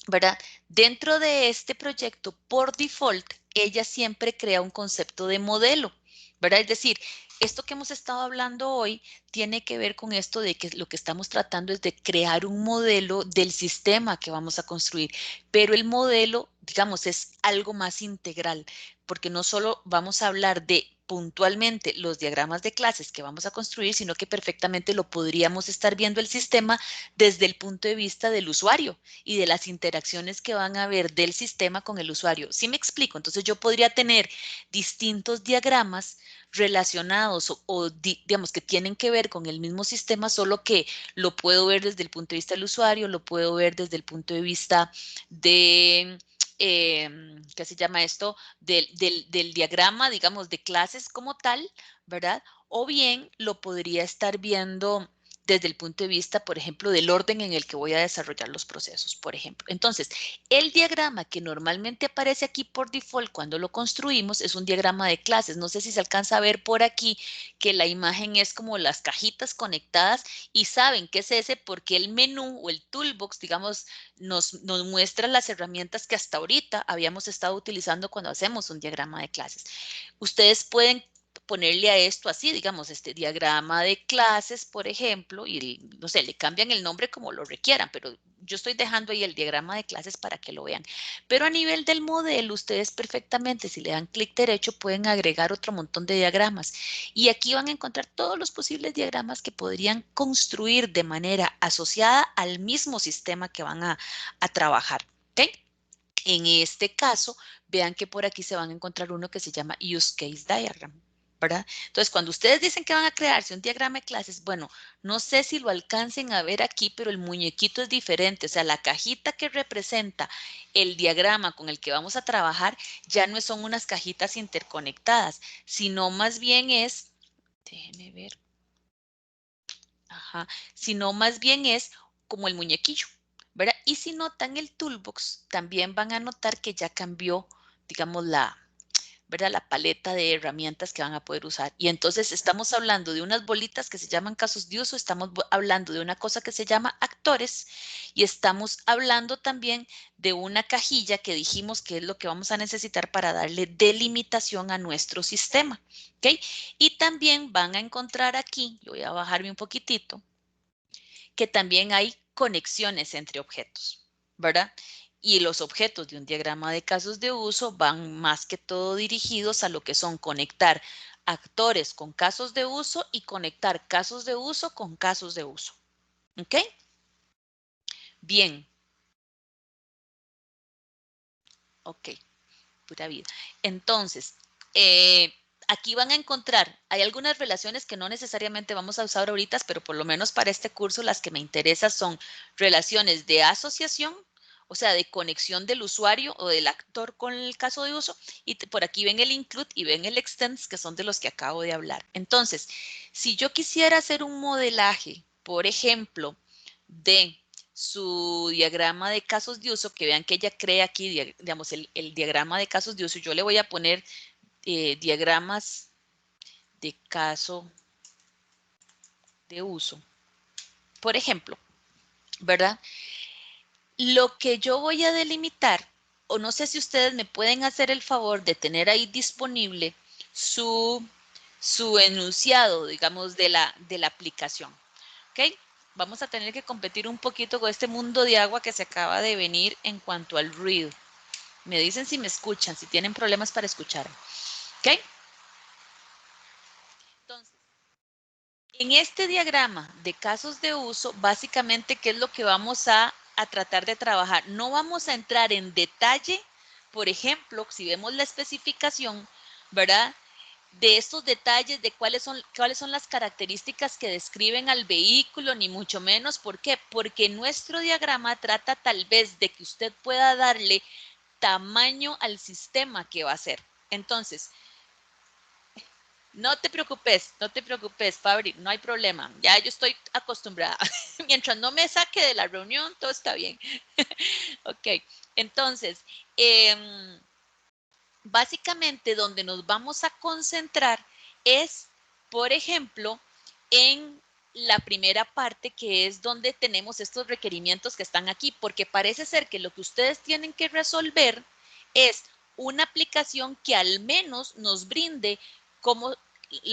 ¿verdad? Dentro de este proyecto, por default, ella siempre crea un concepto de modelo, ¿verdad? Es decir, esto que hemos estado hablando hoy tiene que ver con esto de que lo que estamos tratando es de crear un modelo del sistema que vamos a construir, pero el modelo, digamos, es algo más integral, porque no solo vamos a hablar de puntualmente los diagramas de clases que vamos a construir, sino que perfectamente lo podríamos estar viendo el sistema desde el punto de vista del usuario y de las interacciones que van a haber del sistema con el usuario. ¿Sí me explico? Entonces yo podría tener distintos diagramas relacionados digamos que tienen que ver con el mismo sistema, solo que lo puedo ver desde el punto de vista del usuario, lo puedo ver desde el punto de vista de, ¿qué se llama esto? Del diagrama, digamos, de clases como tal, ¿verdad? O bien lo podría estar viendo desde el punto de vista, por ejemplo, del orden en el que voy a desarrollar los procesos, por ejemplo. Entonces, el diagrama que normalmente aparece aquí por default cuando lo construimos es un diagrama de clases. No sé si se alcanza a ver por aquí que la imagen es como las cajitas conectadas y saben qué es ese porque el menú o el toolbox, digamos, nos muestra las herramientas que hasta ahorita habíamos estado utilizando cuando hacemos un diagrama de clases. Ustedes pueden ponerle a esto así, digamos, este diagrama de clases, por ejemplo, y no sé, le cambian el nombre como lo requieran, pero yo estoy dejando ahí el diagrama de clases para que lo vean. Pero a nivel del modelo, ustedes perfectamente, si le dan clic derecho, pueden agregar otro montón de diagramas. Y aquí van a encontrar todos los posibles diagramas que podrían construir de manera asociada al mismo sistema que van a trabajar. ¿Ok? En este caso, vean que por aquí se van a encontrar uno que se llama Use Case Diagram, ¿verdad? Entonces, cuando ustedes dicen que van a crearse un diagrama de clases, bueno, no sé si lo alcancen a ver aquí, pero el muñequito es diferente. O sea, la cajita que representa el diagrama con el que vamos a trabajar ya no son unas cajitas interconectadas, sino más bien es, déjenme ver, sino más bien es como el muñequillo, ¿verdad? Y si notan el toolbox, también van a notar que ya cambió, digamos, ¿verdad? La paleta de herramientas que van a poder usar. Y entonces estamos hablando de unas bolitas que se llaman casos de uso, estamos hablando de una cosa que se llama actores y estamos hablando también de una cajilla que dijimos que es lo que vamos a necesitar para darle delimitación a nuestro sistema, ¿ok? Y también van a encontrar aquí, yo voy a bajarme un poquitito, que también hay conexiones entre objetos, ¿verdad? Y los objetos de un diagrama de casos de uso van más que todo dirigidos a lo que son conectar actores con casos de uso y conectar casos de uso con casos de uso. ¿Ok? Bien. Ok, pura vida. Entonces, aquí van a encontrar, hay algunas relaciones que no necesariamente vamos a usar ahorita, pero por lo menos para este curso las que me interesan son relaciones de asociación, o sea, de conexión del usuario o del actor con el caso de uso, y por aquí ven el include y ven el extends, que son de los que acabo de hablar. Entonces, si yo quisiera hacer un modelaje, por ejemplo, de su diagrama de casos de uso, que vean que ella crea aquí, digamos, el diagrama de casos de uso, yo le voy a poner diagramas de caso de uso. Por ejemplo, ¿verdad? Lo que yo voy a delimitar, o no sé si ustedes me pueden hacer el favor de tener ahí disponible su enunciado, digamos, de la aplicación. ¿Ok? Vamos a tener que competir un poquito con este mundo de agua que se acaba de venir en cuanto al ruido. Me dicen si me escuchan, si tienen problemas para escuchar. ¿Ok? Entonces, en este diagrama de casos de uso, básicamente, ¿qué es lo que vamos a tratar de trabajar? No vamos a entrar en detalle, por ejemplo, si vemos la especificación, ¿verdad? De estos detalles de cuáles son las características que describen al vehículo, ni mucho menos. ¿Por qué? Porque nuestro diagrama trata tal vez de que usted pueda darle tamaño al sistema que va a hacer. Entonces, no te preocupes, Fabri, no hay problema. Ya yo estoy acostumbrada. Mientras no me saque de la reunión, todo está bien. Ok, entonces, básicamente donde nos vamos a concentrar es, por ejemplo, en la primera parte, que es donde tenemos estos requerimientos que están aquí, porque parece ser que lo que ustedes tienen que resolver es una aplicación que al menos nos brinde como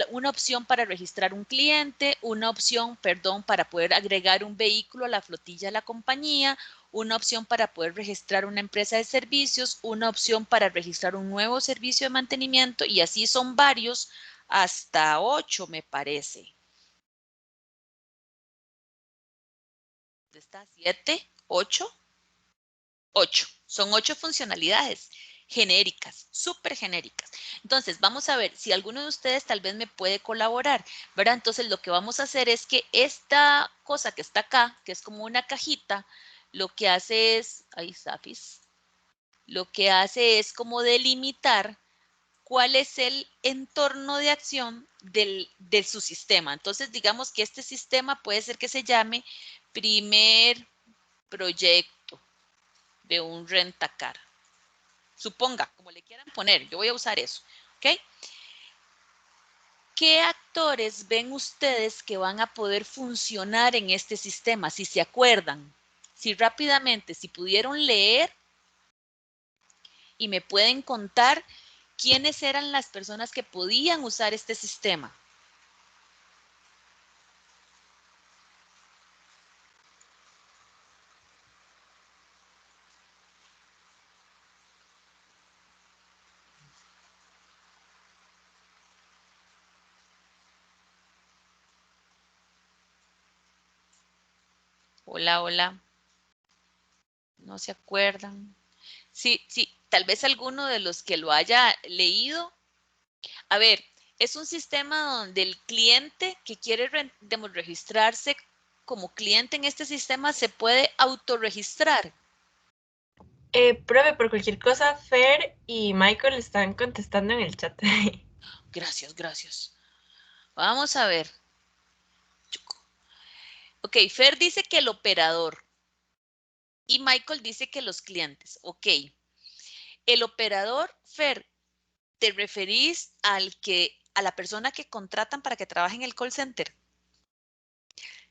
una opción para registrar un cliente, una opción, perdón, para poder agregar un vehículo a la flotilla de la compañía, una opción para poder registrar una empresa de servicios, una opción para registrar un nuevo servicio de mantenimiento, y así son varios, hasta 8 me parece. ¿Está 7? ¿8? 8. Son 8 funcionalidades genéricas, súper genéricas. Entonces, vamos a ver si alguno de ustedes tal vez me puede colaborar, ¿verdad? Entonces, lo que vamos a hacer es que esta cosa que está acá, que es como una cajita, lo que hace es, ahí Safis, lo que hace es como delimitar cuál es el entorno de acción de su sistema. Entonces, digamos que este sistema puede ser que se llame primer proyecto de un rentacar. Suponga, como le quieran poner, yo voy a usar eso, ¿ok? ¿Qué actores ven ustedes que van a poder funcionar en este sistema? Si se acuerdan, si rápidamente, si pudieron leer y me pueden contar quiénes eran las personas que podían usar este sistema. Hola, hola. ¿No se acuerdan? Sí, sí, tal vez alguno de los que lo haya leído. A ver, es un sistema donde el cliente que quiere registrarse como cliente en este sistema se puede autorregistrar. Profe, por cualquier cosa, Fer y Michael están contestando en el chat. Gracias, gracias. Vamos a ver. Ok, Fer dice que el operador y Michael dice que los clientes. Ok. El operador, Fer, ¿te referís a la persona que contratan para que trabaje en el call center?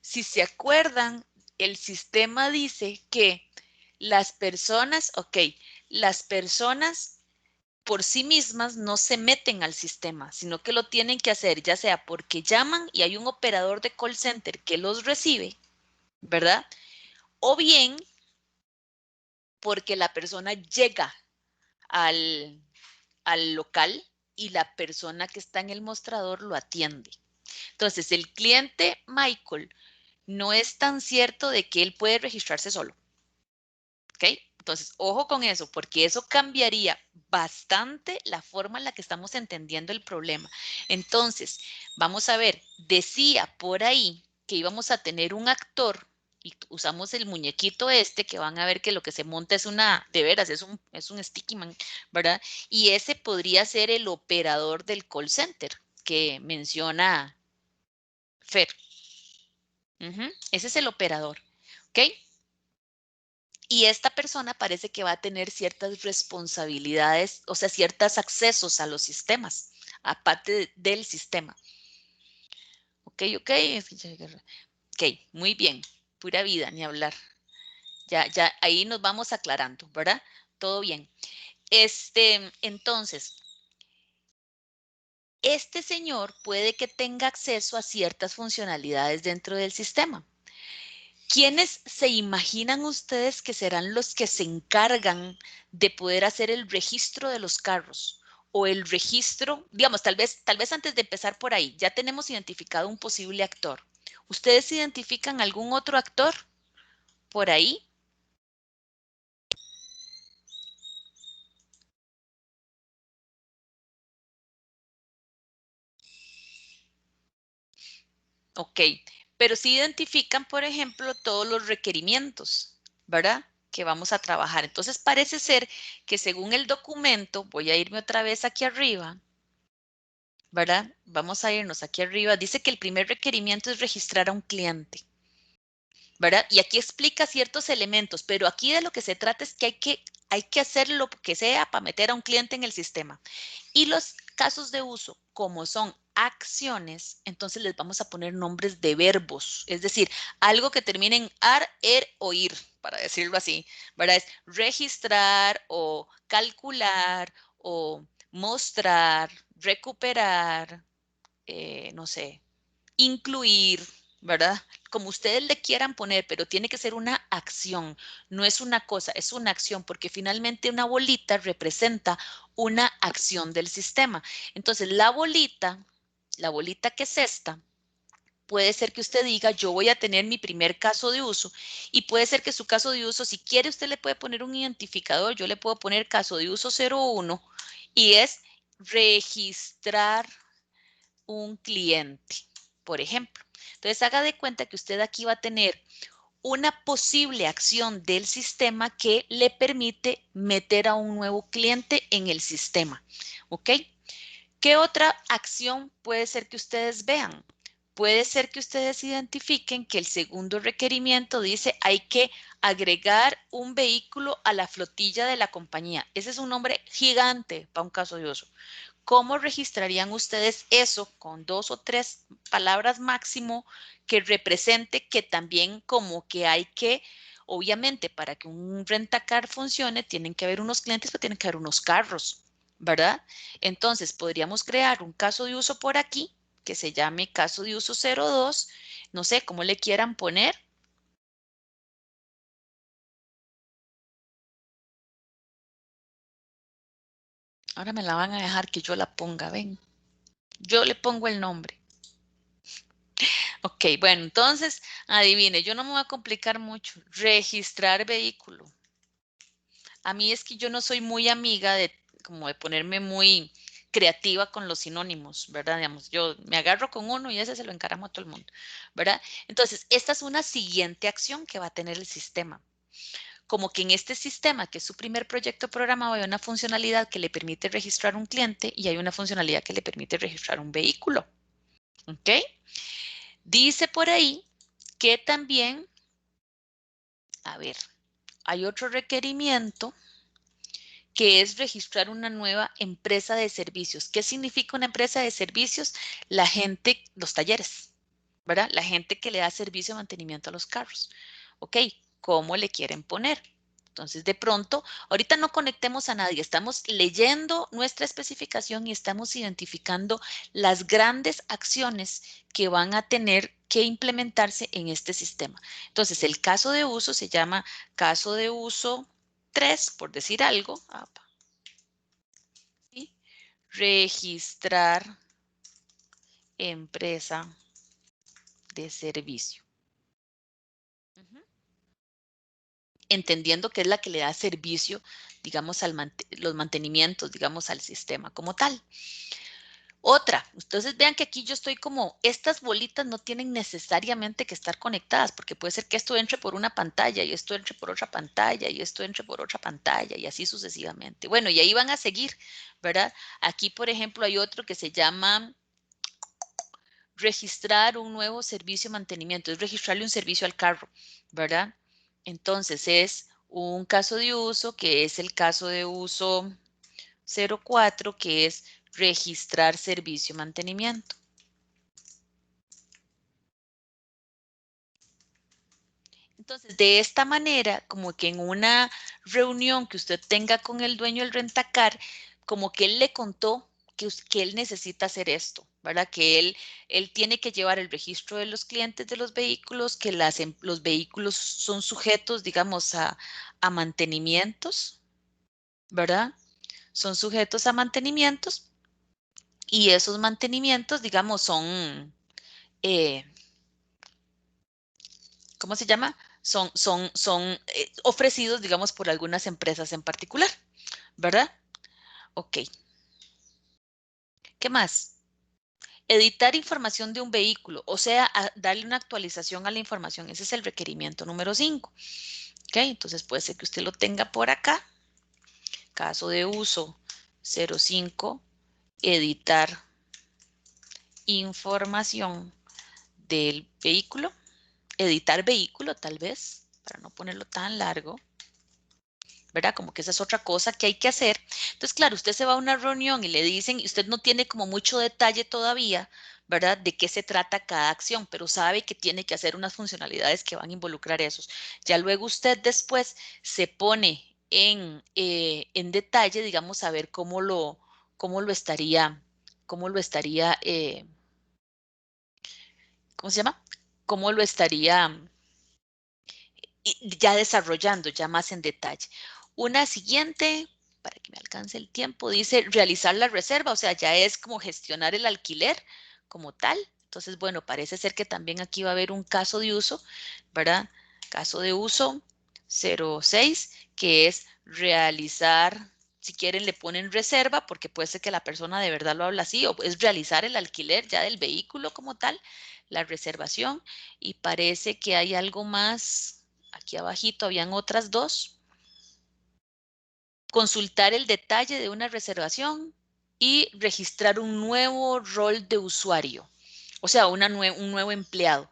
Si se acuerdan, el sistema dice que las personas por sí mismas no se meten al sistema, sino que lo tienen que hacer, ya sea porque llaman y hay un operador de call center que los recibe, ¿verdad? O bien porque la persona llega al local y la persona que está en el mostrador lo atiende. Entonces, el cliente Michael no es tan cierto de que él puede registrarse solo. ¿Ok? Entonces, ojo con eso, porque eso cambiaría bastante la forma en la que estamos entendiendo el problema. Entonces, vamos a ver, decía por ahí que íbamos a tener un actor y usamos el muñequito este, que van a ver que lo que se monta es de veras, es un sticky man, ¿verdad? Y ese podría ser el operador del call center que menciona Fer. Ese es el operador, ¿ok? Y esta persona parece que va a tener ciertas responsabilidades, o sea, ciertos accesos a los sistemas, aparte del sistema. Ok, ok. Ok, muy bien. Pura vida, ni hablar. Ya, ahí nos vamos aclarando, ¿verdad? Todo bien. Entonces, este señor puede que tenga acceso a ciertas funcionalidades dentro del sistema. ¿Quiénes se imaginan ustedes que serán los que se encargan de poder hacer el registro de los carros? O el registro, digamos, tal vez antes de empezar por ahí, ya tenemos identificado un posible actor. ¿Ustedes identifican algún otro actor por ahí? Ok, pero sí identifican, por ejemplo, todos los requerimientos, ¿verdad? Que vamos a trabajar. Entonces, parece ser que según el documento, voy a irme otra vez aquí arriba, ¿verdad? Vamos a irnos aquí arriba. Dice que el primer requerimiento es registrar a un cliente, ¿verdad? Y aquí explica ciertos elementos, pero aquí de lo que se trata es que hay que hacer lo que sea para meter a un cliente en el sistema. Y los casos de uso, como son acciones, entonces les vamos a poner nombres de verbos, es decir, algo que termine en ar, er o ir, para decirlo así, ¿verdad? Es registrar o calcular o mostrar, recuperar, no sé, incluir, ¿verdad? Como ustedes le quieran poner, pero tiene que ser una acción, no es una cosa, es una acción, porque finalmente una bolita representa una acción del sistema. Entonces, la bolita que es esta, puede ser que usted diga, yo voy a tener mi primer caso de uso y puede ser que su caso de uso, si quiere, usted le puede poner un identificador, yo le puedo poner caso de uso 01 y es registrar un cliente, por ejemplo. Entonces, haga de cuenta que usted aquí va a tener una posible acción del sistema que le permite meter a un nuevo cliente en el sistema, ¿ok? ¿Qué otra acción puede ser que ustedes vean? Puede ser que ustedes identifiquen que el segundo requerimiento dice hay que agregar un vehículo a la flotilla de la compañía. Ese es un nombre gigante para un caso de uso. ¿Cómo registrarían ustedes eso con 2 o 3 palabras máximo que represente que también como que hay que, obviamente para que un rentacar funcione, tienen que haber unos clientes, pero tienen que haber unos carros, ¿verdad? Entonces podríamos crear un caso de uso por aquí que se llame caso de uso 02, no sé cómo le quieran poner. Ahora me la van a dejar que yo la ponga, ven. Yo le pongo el nombre. Ok, bueno, entonces, adivine, yo no me voy a complicar mucho. Registrar vehículo. A mí es que yo no soy muy amiga de como de ponerme muy creativa con los sinónimos, ¿verdad? Digamos, yo me agarro con uno y ese se lo encaramo a todo el mundo, ¿verdad? Entonces, esta es una siguiente acción que va a tener el sistema. Como que en este sistema, que es su primer proyecto programado, hay una funcionalidad que le permite registrar un cliente y hay una funcionalidad que le permite registrar un vehículo. ¿Ok? Dice por ahí que también, a ver, hay otro requerimiento que es registrar una nueva empresa de servicios. ¿Qué significa una empresa de servicios? La gente, los talleres, ¿verdad? La gente que le da servicio de mantenimiento a los carros. ¿Ok? ¿Cómo le quieren poner? Entonces, de pronto, ahorita no conectemos a nadie, estamos leyendo nuestra especificación y estamos identificando las grandes acciones que van a tener que implementarse en este sistema. Entonces, el caso de uso se llama caso de uso 3, por decir algo. ¿Sí? Registrar empresa de servicio. Entendiendo que es la que le da servicio, digamos, los mantenimientos, digamos, al sistema como tal. Otra, entonces vean que aquí yo estoy como, estas bolitas no tienen necesariamente que estar conectadas, porque puede ser que esto entre por una pantalla y esto entre por otra pantalla y esto entre por otra pantalla y así sucesivamente. Bueno, y ahí van a seguir, ¿verdad? Aquí, por ejemplo, hay otro que se llama registrar un nuevo servicio de mantenimiento, es registrarle un servicio al carro, ¿verdad? Entonces es un caso de uso que es el caso de uso 04, que es registrar servicio de mantenimiento. Entonces, de esta manera, como que en una reunión que usted tenga con el dueño del rentacar, como que él le contó que él necesita hacer esto, ¿verdad? Que él tiene que llevar el registro de los clientes de los vehículos, que los vehículos son sujetos, digamos, a mantenimientos, ¿verdad? Son sujetos a mantenimientos y esos mantenimientos, digamos, son, ¿cómo se llama? Son ofrecidos, digamos, por algunas empresas en particular, ¿verdad? Ok. ¿Qué más? Editar información de un vehículo, o sea, darle una actualización a la información. Ese es el requerimiento número 5. Ok, entonces puede ser que usted lo tenga por acá. Caso de uso 05, editar información del vehículo. Editar vehículo, tal vez, para no ponerlo tan largo. ¿Verdad? Como que esa es otra cosa que hay que hacer. Entonces, claro, usted se va a una reunión y le dicen, y usted no tiene como mucho detalle todavía, ¿verdad? De qué se trata cada acción, pero sabe que tiene que hacer unas funcionalidades que van a involucrar esos. Ya luego usted después se pone en detalle, digamos, a ver cómo lo estaría, ¿cómo se llama? Cómo lo estaría ya desarrollando, ya más en detalle. Una siguiente, para que me alcance el tiempo, dice realizar la reserva, o sea, ya es como gestionar el alquiler como tal. Entonces, bueno, parece ser que también aquí va a haber un caso de uso, ¿verdad? Caso de uso 06, que es realizar, si quieren le ponen reserva, porque puede ser que la persona de verdad lo habla así, o es realizar el alquiler ya del vehículo como tal, la reservación, y parece que hay algo más. Aquí abajito habían otras dos. Consultar el detalle de una reservación. y registrar un nuevo rol de usuario, o sea, un nuevo empleado,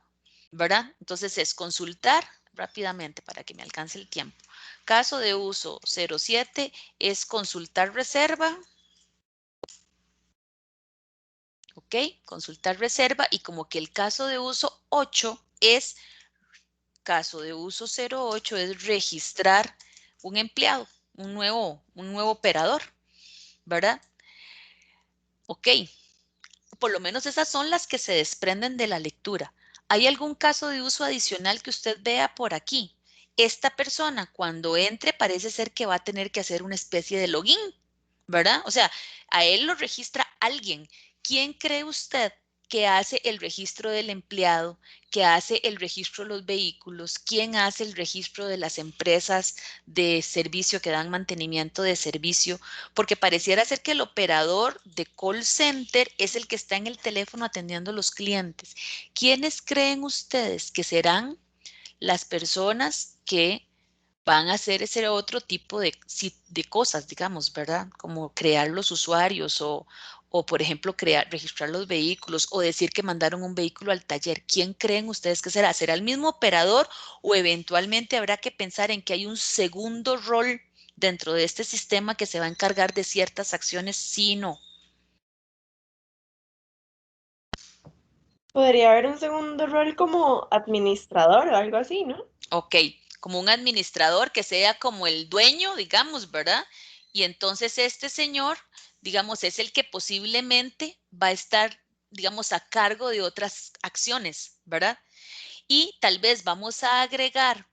¿verdad? Entonces es consultar rápidamente para que me alcance el tiempo. Caso de uso 07 es consultar reserva. ¿Ok? Consultar reserva y como que el caso de uso 8 es, caso de uso 08 es registrar un empleado, un nuevo operador, ¿verdad? Ok, por lo menos esas son las que se desprenden de la lectura. ¿Hay algún caso de uso adicional que usted vea por aquí? Esta persona cuando entre parece ser que va a tener que hacer una especie de login, ¿verdad? O sea, a él lo registra alguien. ¿Quién cree usted que hace el registro del empleado, que hace el registro de los vehículos? ¿Quién hace el registro de las empresas de servicio que dan mantenimiento de servicio? Porque pareciera ser que el operador de call center es el que está en el teléfono atendiendo a los clientes. ¿Quiénes creen ustedes que serán las personas que van a hacer ese otro tipo de cosas, digamos, ¿verdad? Como crear los usuarios o por ejemplo, registrar los vehículos o decir que mandaron un vehículo al taller? ¿Quién creen ustedes que será? ¿Será el mismo operador o eventualmente habrá que pensar en que hay un segundo rol dentro de este sistema que se va a encargar de ciertas acciones? Sí, no. Podría haber un segundo rol como administrador o algo así, ¿no? Ok, como un administrador que sea como el dueño, digamos, ¿verdad? Y entonces este señor, digamos, es el que posiblemente va a estar, digamos, a cargo de otras acciones, ¿verdad? Y tal vez vamos a agregar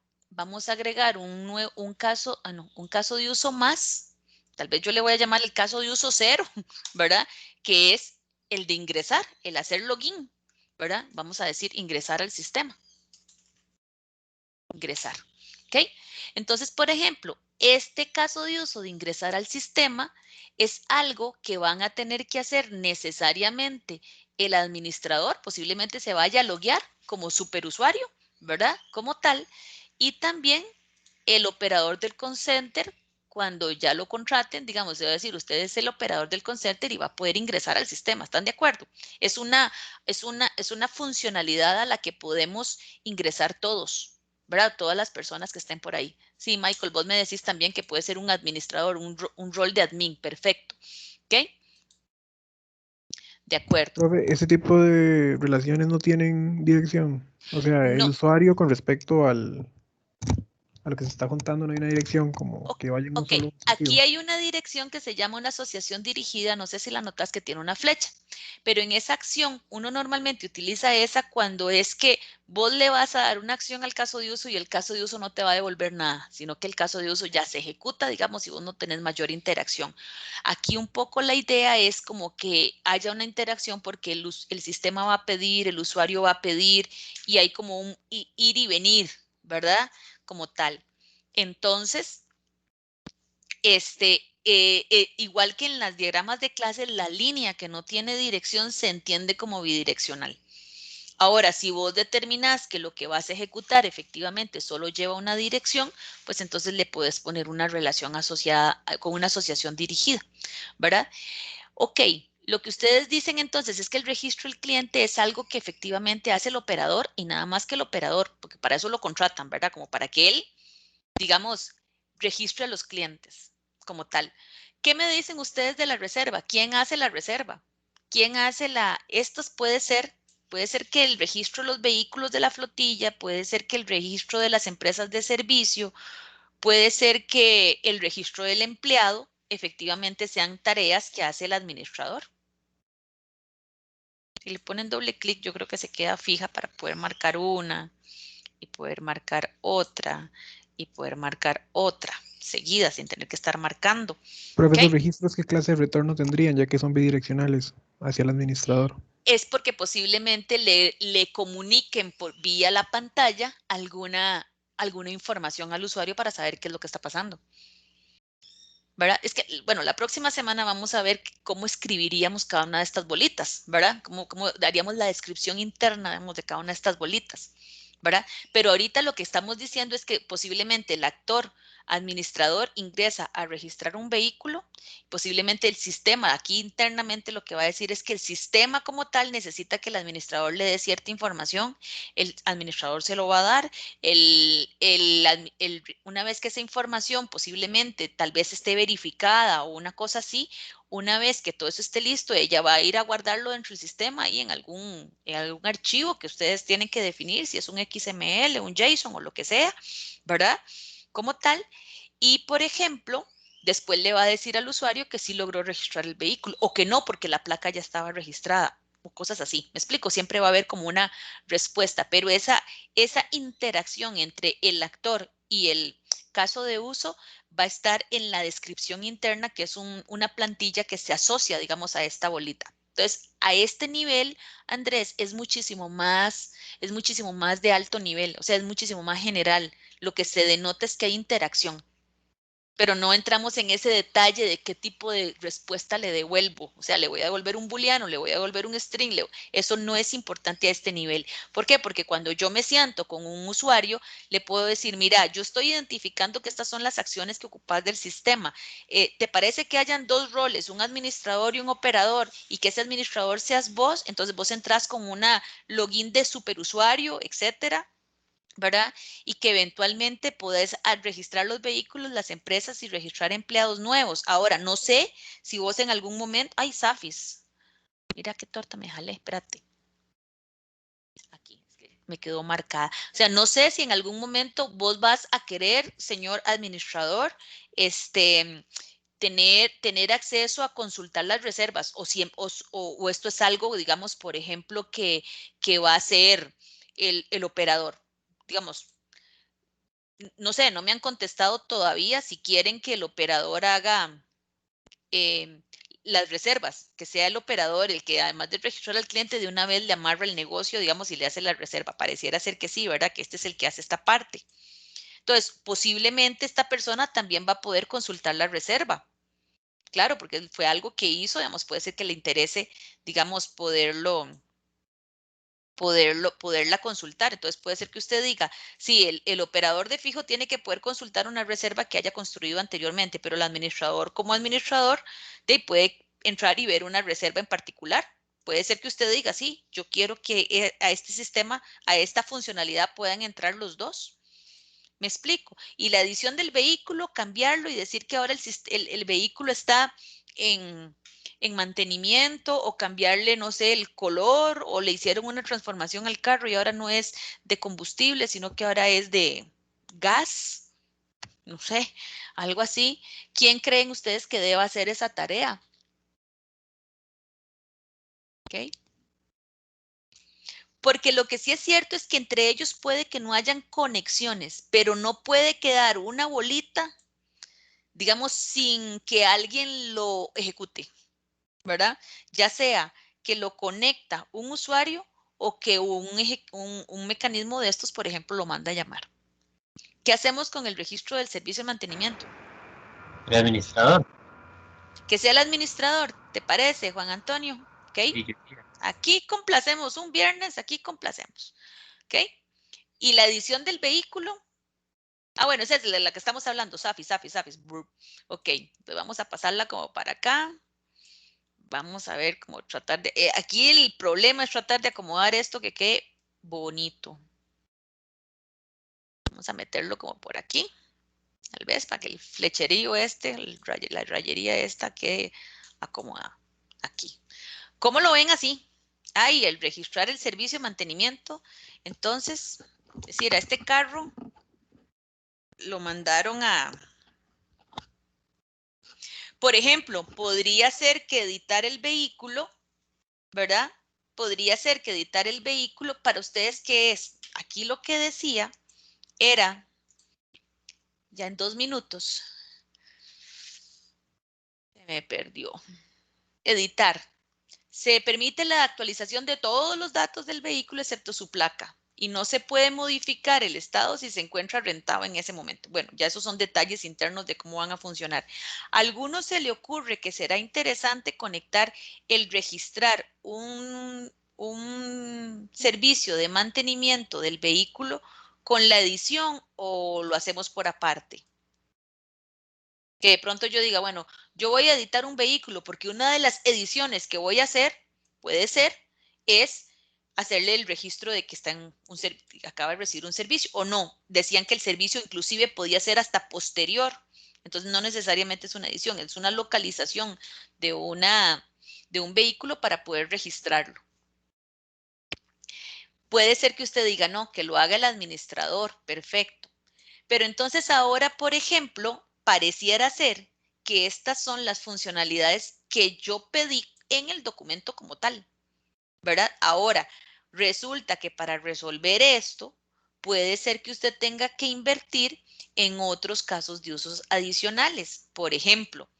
un caso, no, un caso de uso más, tal vez yo le voy a llamar el caso de uso 0, ¿verdad? Que es el de ingresar, el hacer login, ¿verdad? Vamos a decir ingresar al sistema. Ingresar, ¿ok? Entonces, por ejemplo, este caso de uso de ingresar al sistema es algo que van a tener que hacer necesariamente el administrador, posiblemente se vaya a loguear como superusuario, ¿verdad? Como tal, y también el operador del call center, cuando ya lo contraten, digamos, se va a decir, usted es el operador del call center y va a poder ingresar al sistema, ¿están de acuerdo? Es una funcionalidad a la que podemos ingresar todos, ¿verdad? Todas las personas que estén por ahí. Sí, Michael, vos me decís también que puede ser un administrador, un rol de admin, perfecto. ¿Ok? De acuerdo. Profe, ese tipo de relaciones no tienen dirección. O sea, el No, usuario con respecto a lo que se está contando no hay una dirección como que vaya en un ok, solo aquí sentido. hay una dirección que se llama una asociación dirigida, no sé si la notas que tiene una flecha, pero en esa acción uno normalmente utiliza esa cuando es que vos le vas a dar una acción al caso de uso y el caso de uso no te va a devolver nada, sino que el caso de uso ya se ejecuta, digamos, y vos no tenés mayor interacción. Aquí un poco la idea es como que haya una interacción porque el sistema va a pedir, el usuario va a pedir y hay como un ir y venir, ¿verdad? Como tal. Entonces, igual que en las diagramas de clase, la línea que no tiene dirección se entiende como bidireccional. Ahora, si vos determinás que lo que vas a ejecutar efectivamente solo lleva una dirección, pues entonces le puedes poner una relación asociada con una asociación dirigida, ¿verdad? Ok, lo que ustedes dicen entonces es que el registro del cliente es algo que efectivamente hace el operador y nada más que el operador, porque para eso lo contratan, ¿verdad? Como para que él, digamos, registre a los clientes como tal. ¿Qué me dicen ustedes de la reserva? ¿Quién hace la reserva? ¿Quién hace estos puede ser que el registro de los vehículos de la flotilla, puede ser que el registro de las empresas de servicio, puede ser que el registro del empleado efectivamente sean tareas que hace el administrador. Si le ponen doble clic, yo creo que se queda fija para poder marcar una y poder marcar otra y poder marcar otra seguida sin tener que estar marcando. Profe, ¿Ok? esos registros, ¿qué clase de retorno tendrían, ya que son bidireccionales hacia el administrador? Es porque posiblemente le comuniquen por vía la pantalla alguna información al usuario para saber qué es lo que está pasando. ¿Verdad? Es que, bueno, la próxima semana vamos a ver cómo escribiríamos cada una de estas bolitas, ¿verdad? Cómo daríamos la descripción interna, digamos, de cada una de estas bolitas, ¿verdad? Pero ahorita lo que estamos diciendo es que posiblemente el actor administrador ingresa a registrar un vehículo, posiblemente el sistema, aquí internamente lo que va a decir es que el sistema como tal necesita que el administrador le dé cierta información, el administrador se lo va a dar, una vez que esa información posiblemente tal vez esté verificada o una cosa así, una vez que todo eso esté listo, ella va a ir a guardarlo dentro del sistema ahí en algún archivo que ustedes tienen que definir, si es un XML, un JSON o lo que sea, ¿verdad? Como tal. Y, por ejemplo, después le va a decir al usuario que sí logró registrar el vehículo o que no porque la placa ya estaba registrada o cosas así. Me explico, siempre va a haber como una respuesta, pero esa interacción entre el actor y el caso de uso va a estar en la descripción interna, que es una plantilla que se asocia, digamos, a esta bolita. Entonces, a este nivel, Andrés, es muchísimo más de alto nivel, o sea, es muchísimo más general. Lo que se denota es que hay interacción, pero no entramos en ese detalle de qué tipo de respuesta le devuelvo. O sea, le voy a devolver un booleano, le voy a devolver un string. Eso no es importante a este nivel. ¿Por qué? Porque cuando yo me siento con un usuario, le puedo decir, mira, yo estoy identificando que estas son las acciones que ocupas del sistema. ¿Te parece que hayan dos roles, un administrador y un operador, y que ese administrador seas vos? Entonces vos entras con una login de superusuario, etcétera, ¿verdad? Y que eventualmente podés registrar los vehículos, las empresas y registrar empleados nuevos. Ahora, no sé si vos en algún momento... ¡Ay, Safis! Mira qué torta me jalé, espérate. Aquí, es que me quedó marcada. O sea, no sé si en algún momento vos vas a querer, señor administrador, tener acceso a consultar las reservas o esto es algo, digamos, por ejemplo, que va a hacer el operador. Digamos, no sé, no me han contestado todavía si quieren que el operador haga las reservas, que sea el operador el que además de registrar al cliente de una vez le amarra el negocio, digamos, y le hace la reserva. Pareciera ser que sí, ¿verdad? Que este es el que hace esta parte. Entonces, posiblemente esta persona también va a poder consultar la reserva. Claro, porque fue algo que hizo, digamos, puede ser que le interese, digamos, poderla consultar. Entonces puede ser que usted diga, sí, el operador de fijo tiene que poder consultar una reserva que haya construido anteriormente, pero el administrador como administrador puede entrar y ver una reserva en particular. Puede ser que usted diga, sí, yo quiero que a este sistema, a esta funcionalidad puedan entrar los dos. Me explico. Y la edición del vehículo, cambiarlo y decir que ahora el vehículo está en mantenimiento o cambiarle, no sé, el color o le hicieron una transformación al carro y ahora no es de combustible, sino que ahora es de gas, no sé, algo así. ¿Quién creen ustedes que deba hacer esa tarea? ¿Ok? Porque lo que sí es cierto es que entre ellos puede que no hayan conexiones, pero no puede quedar una bolita, digamos, sin que alguien lo ejecute, ¿verdad? Ya sea que lo conecta un usuario o que un mecanismo de estos, por ejemplo, lo manda a llamar. ¿Qué hacemos con el registro del servicio de mantenimiento? El administrador. Que sea el administrador, ¿te parece, Juan Antonio? ¿Ok? Aquí complacemos un viernes, aquí complacemos. ¿Ok? Y la edición del vehículo. Ah, bueno, esa es de la que estamos hablando, Safis. Ok, pues vamos a pasarla como para acá. Vamos a ver cómo tratar de... aquí el problema es tratar de acomodar esto que quede bonito. Vamos a meterlo como por aquí. Tal vez para que el flecherío la rayería esta quede acomodada. Aquí. ¿Cómo lo ven así? Ahí, el registrar el servicio de mantenimiento. Entonces, es decir, a este carro lo mandaron a... Por ejemplo, podría ser que editar el vehículo, ¿verdad? Podría ser que editar el vehículo para ustedes, ¿qué es? Aquí lo que decía era, ya en 2 minutos, se me perdió, editar. Se permite la actualización de todos los datos del vehículo excepto su placa y no se puede modificar el estado si se encuentra rentado en ese momento. Bueno, ya esos son detalles internos de cómo van a funcionar. A algunos se le ocurre que será interesante conectar el registrar un servicio de mantenimiento del vehículo con la edición o lo hacemos por aparte. Que de pronto yo diga, bueno, yo voy a editar un vehículo porque una de las ediciones que voy a hacer, puede ser, es hacerle el registro de que acaba de recibir un servicio o no. Decían que el servicio inclusive podía ser hasta posterior. Entonces no necesariamente es una edición, es una localización de un vehículo para poder registrarlo. Puede ser que usted diga, no, que lo haga el administrador, perfecto. Pero entonces ahora, por ejemplo, pareciera ser que estas son las funcionalidades que yo pedí en el documento como tal, ¿verdad? Ahora, resulta que para resolver esto, puede ser que usted tenga que invertir en otros casos de usos adicionales. Por ejemplo,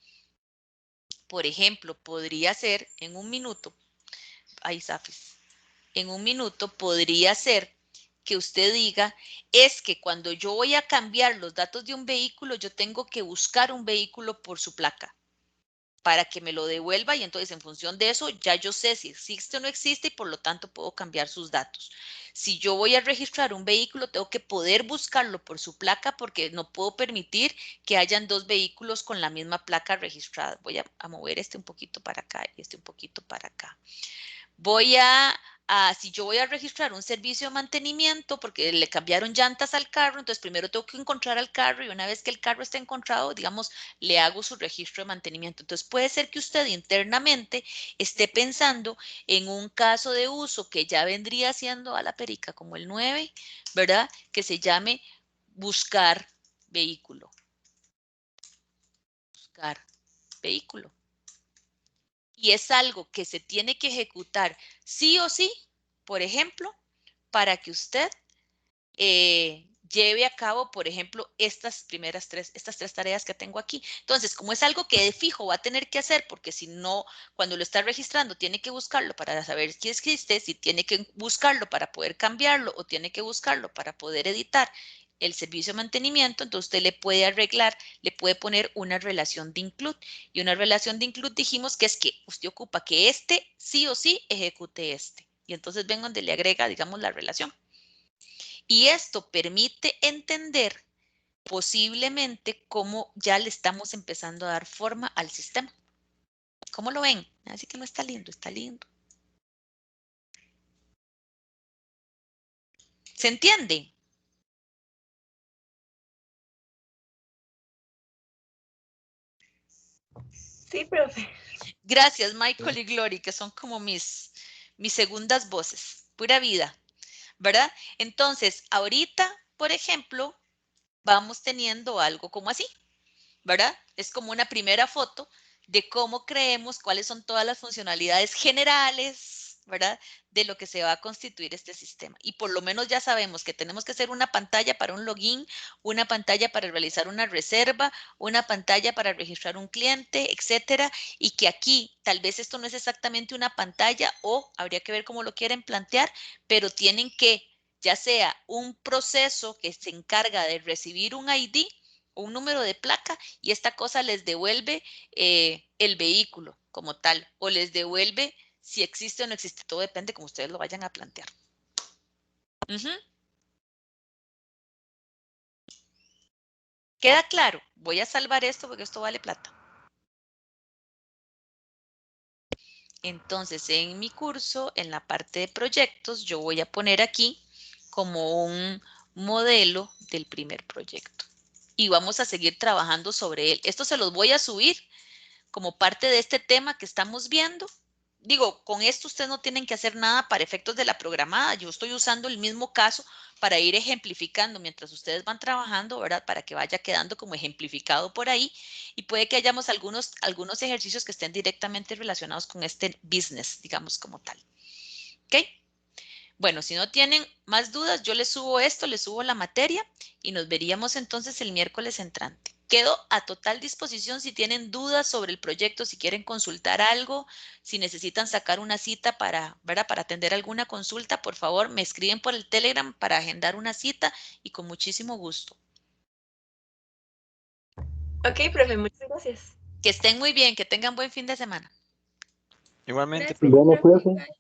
podría ser en un minuto, ahí Safis, en un minuto podría ser que usted diga, es que cuando yo voy a cambiar los datos de un vehículo, yo tengo que buscar un vehículo por su placa para que me lo devuelva y entonces en función de eso ya yo sé si existe o no existe y por lo tanto puedo cambiar sus datos. Si yo voy a registrar un vehículo, tengo que poder buscarlo por su placa porque no puedo permitir que hayan dos vehículos con la misma placa registrada. Voy a mover este un poquito para acá y este un poquito para acá. Si yo voy a registrar un servicio de mantenimiento porque le cambiaron llantas al carro, entonces primero tengo que encontrar al carro y una vez que el carro esté encontrado, digamos, le hago su registro de mantenimiento. Entonces puede ser que usted internamente esté pensando en un caso de uso que ya vendría siendo a la perica como el 9, ¿verdad? Que se llame buscar vehículo. Buscar vehículo. Y es algo que se tiene que ejecutar sí o sí, por ejemplo, para que usted lleve a cabo, por ejemplo, estas tres tareas que tengo aquí. Entonces, como es algo que de fijo va a tener que hacer, porque si no, cuando lo está registrando, tiene que buscarlo para saber si existe, si tiene que buscarlo para poder cambiarlo o tiene que buscarlo para poder editar el servicio de mantenimiento, entonces usted le puede arreglar, le puede poner una relación de include. Y una relación de include dijimos que es que usted ocupa que este sí o sí ejecute este. Y entonces ven donde le agrega, digamos, la relación. Y esto permite entender posiblemente cómo ya le estamos empezando a dar forma al sistema. ¿Cómo lo ven? Así que no está lindo, está lindo. ¿Se entiende? Sí, profe. Gracias, Michael y Glory, que son como mis segundas voces. Pura vida, ¿verdad? Entonces, ahorita, por ejemplo, vamos teniendo algo como así, ¿verdad? Es como una primera foto de cómo creemos, cuáles son todas las funcionalidades generales, ¿verdad? De lo que se va a constituir este sistema. Y por lo menos ya sabemos que tenemos que hacer una pantalla para un login, una pantalla para realizar una reserva, una pantalla para registrar un cliente, etcétera. Y que aquí tal vez esto no es exactamente una pantalla o habría que ver cómo lo quieren plantear, pero tienen que, ya sea un proceso que se encarga de recibir un ID, un número de placa y esta cosa les devuelve el vehículo como tal o les devuelve si existe o no existe. Todo depende como ustedes lo vayan a plantear. ¿Queda claro? Voy a salvar esto porque esto vale plata. Entonces, en mi curso, en la parte de proyectos, yo voy a poner aquí como un modelo del primer proyecto. Y vamos a seguir trabajando sobre él. Esto se los voy a subir como parte de este tema que estamos viendo. Digo, con esto ustedes no tienen que hacer nada para efectos de la programada. Yo estoy usando el mismo caso para ir ejemplificando mientras ustedes van trabajando, ¿verdad? Para que vaya quedando como ejemplificado por ahí y puede que hayamos algunos ejercicios que estén directamente relacionados con este business, digamos como tal. ¿Ok? Bueno, si no tienen más dudas, yo les subo esto, les subo la materia y nos veríamos entonces el miércoles entrante. Quedo a total disposición si tienen dudas sobre el proyecto, si quieren consultar algo, si necesitan sacar una cita ¿verdad? Para atender alguna consulta, por favor, me escriben por el Telegram para agendar una cita y con muchísimo gusto. Ok, profe, muchas gracias. Que estén muy bien, que tengan buen fin de semana. Igualmente, Gracias, profe.